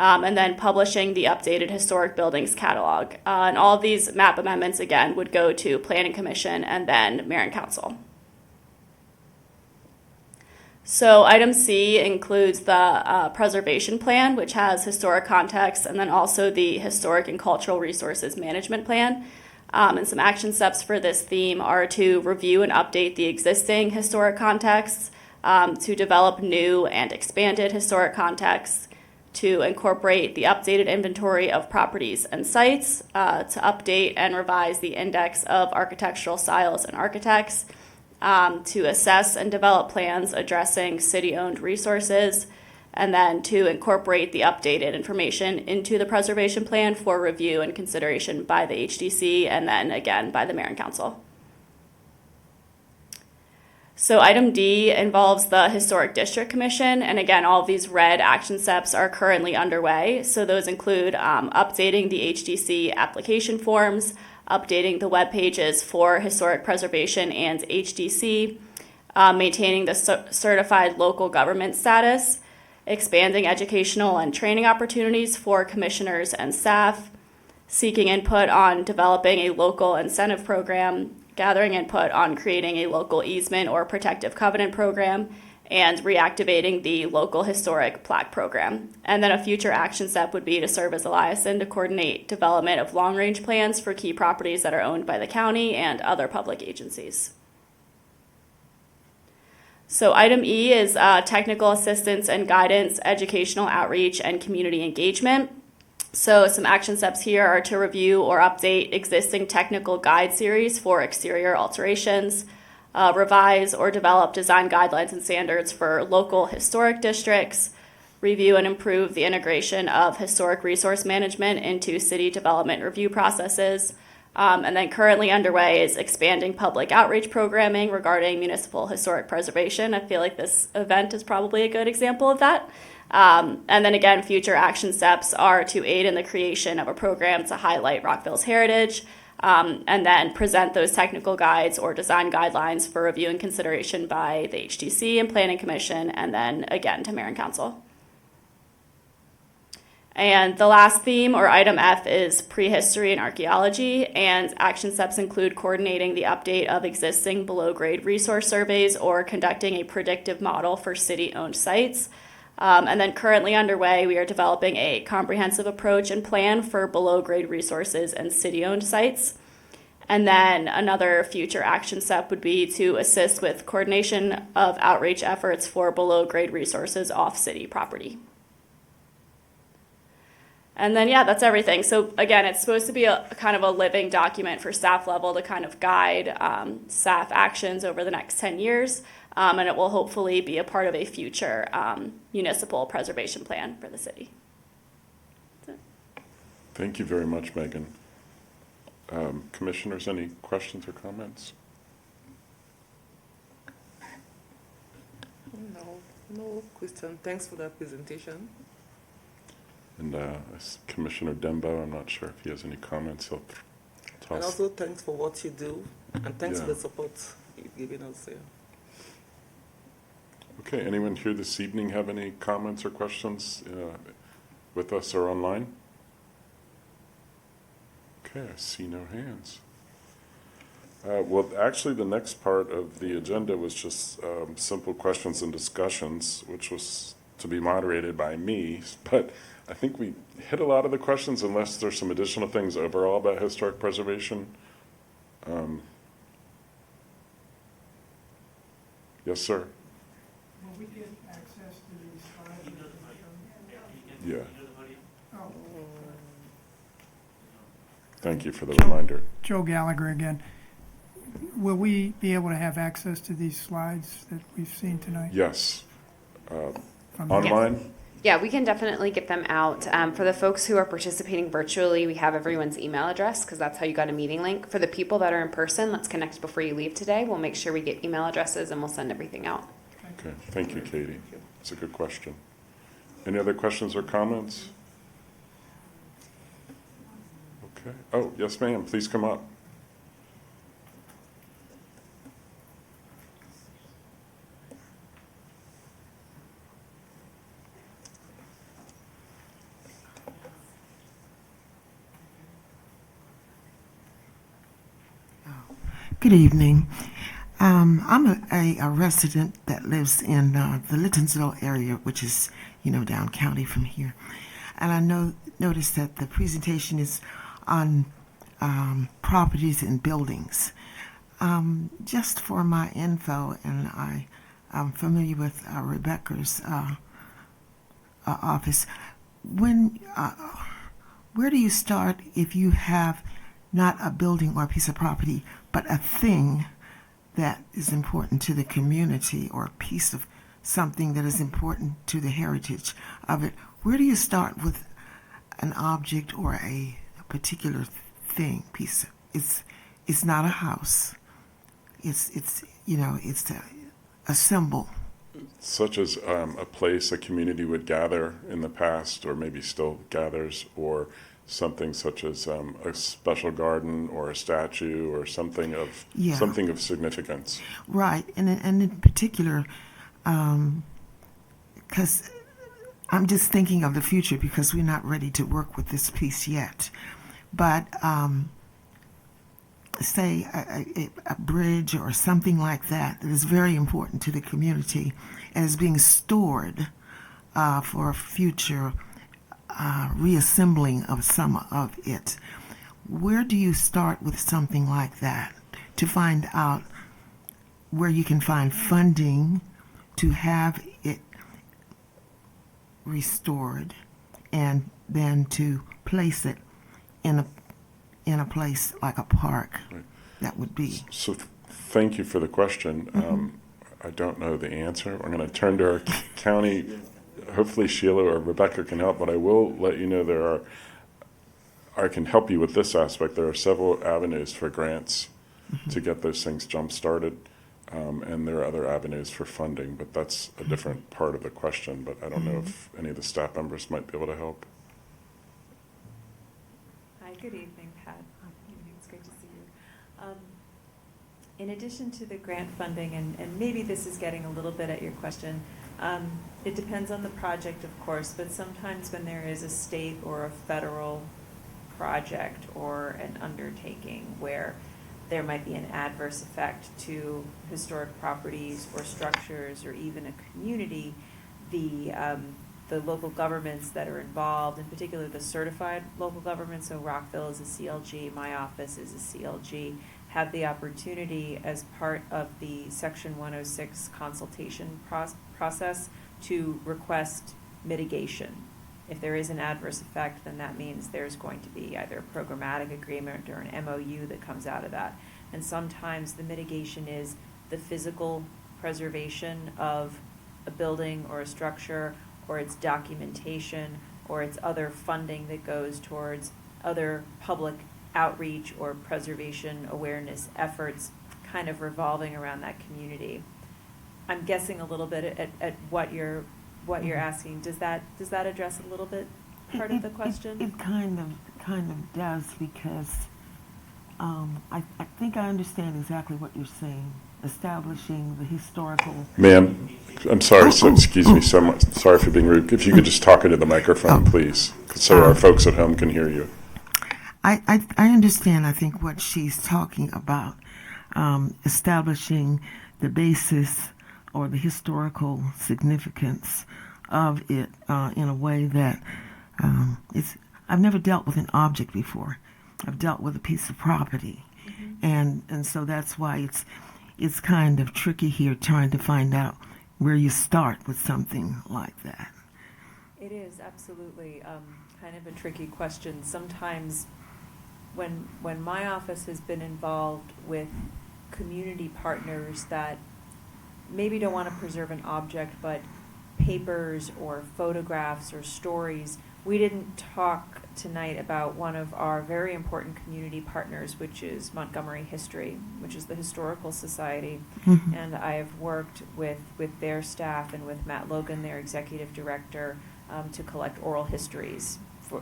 and then publishing the updated historic buildings catalog. And all of these map amendments, again, would go to Planning Commission and then Mayor and Council. So item C includes the preservation plan, which has historic context, and then also the historic and cultural resources management plan. And some action steps for this theme are to review and update the existing historic contexts, to develop new and expanded historic contexts, to incorporate the updated inventory of properties and sites, to update and revise the index of architectural styles and architects, to assess and develop plans addressing city-owned resources, and then to incorporate the updated information into the preservation plan for review and consideration by the HDC and then again by the Mayor and Council. So item D involves the Historic District Commission, and again, all of these red action steps are currently underway. So those include updating the HDC application forms, updating the web pages for historic preservation and HDC, maintaining the certified local government status, expanding educational and training opportunities for commissioners and staff, seeking input on developing a local incentive program, gathering input on creating a local easement or protective covenant program, and reactivating the local historic plaque program. And then a future action step would be to serve as a liaison to coordinate development of long-range plans for key properties that are owned by the county and other public agencies. So item E is technical assistance and guidance, educational outreach, and community engagement. So some action steps here are to review or update existing technical guide series for exterior alterations, revise or develop design guidelines and standards for local historic districts, review and improve the integration of historic resource management into city development review processes. And then currently underway is expanding public outreach programming regarding municipal historic preservation. I feel like this event is probably a good example of that. And then again, future action steps are to aid in the creation of a program to highlight Rockville's heritage, and then present those technical guides or design guidelines for review and consideration by the HTC and Planning Commission, and then again to Mayor and Council. And the last theme, or item F, is prehistory and archaeology, and action steps include coordinating the update of existing below-grade resource surveys or conducting a predictive model for city-owned sites. And then currently underway, we are developing a comprehensive approach and plan for below-grade resources and city-owned sites. And then another future action step would be to assist with coordination of outreach efforts for below-grade resources off city property. And then, yeah, that's everything. So again, it's supposed to be a kind of a living document for staff level to kind of guide staff actions over the next 10 years. And it will hopefully be a part of a future municipal preservation plan for the city. Thank you very much, Megan. Commissioners, any questions or comments? No question. Thanks for that presentation. And Commissioner Dembo, I'm not sure if he has any comments. He'll toss. And also thanks for what you do, and thanks Yeah. for the support you've given us here. Okay, anyone here this evening have any comments or questions with us or online? Okay, I see no hands. Well, actually, the next part of the agenda was just simple questions and discussions, which was to be moderated by me, but I think we hit a lot of the questions unless there's some additional things overall about historic preservation. Yes, sir. Will we get access to these slides? Yeah. Oh, Thank you for the reminder. Joe Gallagher again. Will we be able to have access to these slides that we've seen tonight? Yes. From Online? Yeah, we can definitely get them out. For the folks who are participating virtually, we have everyone's email address because that's how you got a meeting link. For the people that are in person, let's connect before you leave today. We'll make sure we get email addresses and we'll send everything out. Okay, thank you, Katie. It's a good question. Any other questions or comments? Okay. Oh, yes, ma'am. Please come up. Good evening. I'm a resident that lives in the Littonsville area, which is, down county from here. And I noticed that the presentation is on properties and buildings. Just for my info, and I'm familiar with Rebecca's office, where do you start if you have not a building or a piece of property, but a thing that is important to the community or a piece of something that is important to the heritage of it? Where do you start with an object or a particular piece? It's not a house. It's a symbol. Such as a place a community would gather in the past, or maybe still gathers, or something such as a special garden or a statue or something of significance. Right, and in particular, because I'm just thinking of the future because we're not ready to work with this piece yet. But say a bridge or something like that is very important to the community and is being stored for future reassembling of some of it. Where do you start with something like that to find out where you can find funding to have it restored and than to place it in a place like a park. Right. That would be. So thank you for the question. I don't know the answer. I'm going to turn to our county. Hopefully Sheila or Rebecca can help, but I will let you know I can help you with this aspect. There are several avenues for grants to get those things jump-started, and there are other avenues for funding, but that's a different part of the question, but I don't know if any of the staff members might be able to help. Hi, good evening, Pat. It's great to see you. In addition to the grant funding, and maybe this is getting a little bit at your question, it depends on the project, of course, but sometimes when there is a state or a federal project or an undertaking where there might be an adverse effect to historic properties or structures or even a community, the local governments that are involved, in particular the certified local governments, so Rockville is a CLG, my office is a CLG, have the opportunity as part of the Section 106 consultation process to request mitigation. If there is an adverse effect, then that means there's going to be either a programmatic agreement or an MOU that comes out of that. And sometimes the mitigation is the physical preservation of a building or a structure, or its documentation, or its other funding that goes towards other public outreach or preservation awareness efforts kind of revolving around that community. I'm guessing a little bit at what you're asking. Does that address a little bit part of the question? It kind of does, because I think I understand exactly what you're saying. Establishing the historical. Ma'am, I'm sorry, excuse me so much. Sorry for being rude. If you could just talk into the microphone, please, so our folks at home can hear you. I understand, I think, what she's talking about, establishing the basis or the historical significance of it in a way that I've never dealt with an object before. I've dealt with a piece of property. And so that's why it's kind of tricky here trying to find out where you start with something like that. It is absolutely kind of a tricky question. Sometimes when my office has been involved with community partners that maybe don't want to preserve an object, but papers or photographs or stories, we didn't talk tonight about one of our very important community partners, which is Montgomery History, which is the Historical Society. And I have worked with their staff and with Matt Logan, their executive director, to collect oral histories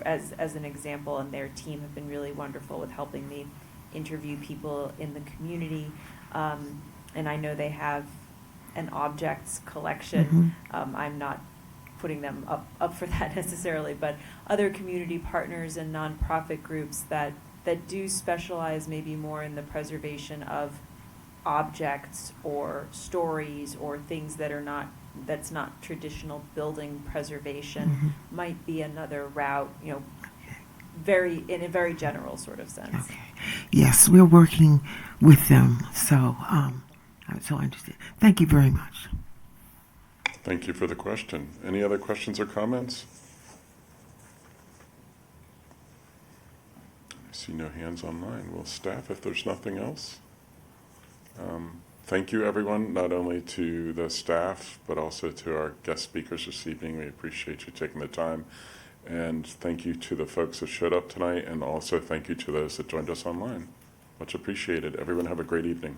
as an example, and their team have been really wonderful with helping me interview people in the community. And I know they have an objects collection. I'm not putting them up for that necessarily, but other community partners and nonprofit groups that do specialize maybe more in the preservation of objects or stories or things that's not traditional building preservation might be another route, in a very general sort of sense. Okay. Yes, we're working with them, so I'm so interested. Thank you very much. Thank you for the question. Any other questions or comments? I see no hands online. Well, staff, if there's nothing else, thank you, everyone, not only to the staff, but also to our guest speakers this evening. We appreciate you taking the time. And thank you to the folks that showed up tonight, and also thank you to those that joined us online. Much appreciated. Everyone have a great evening.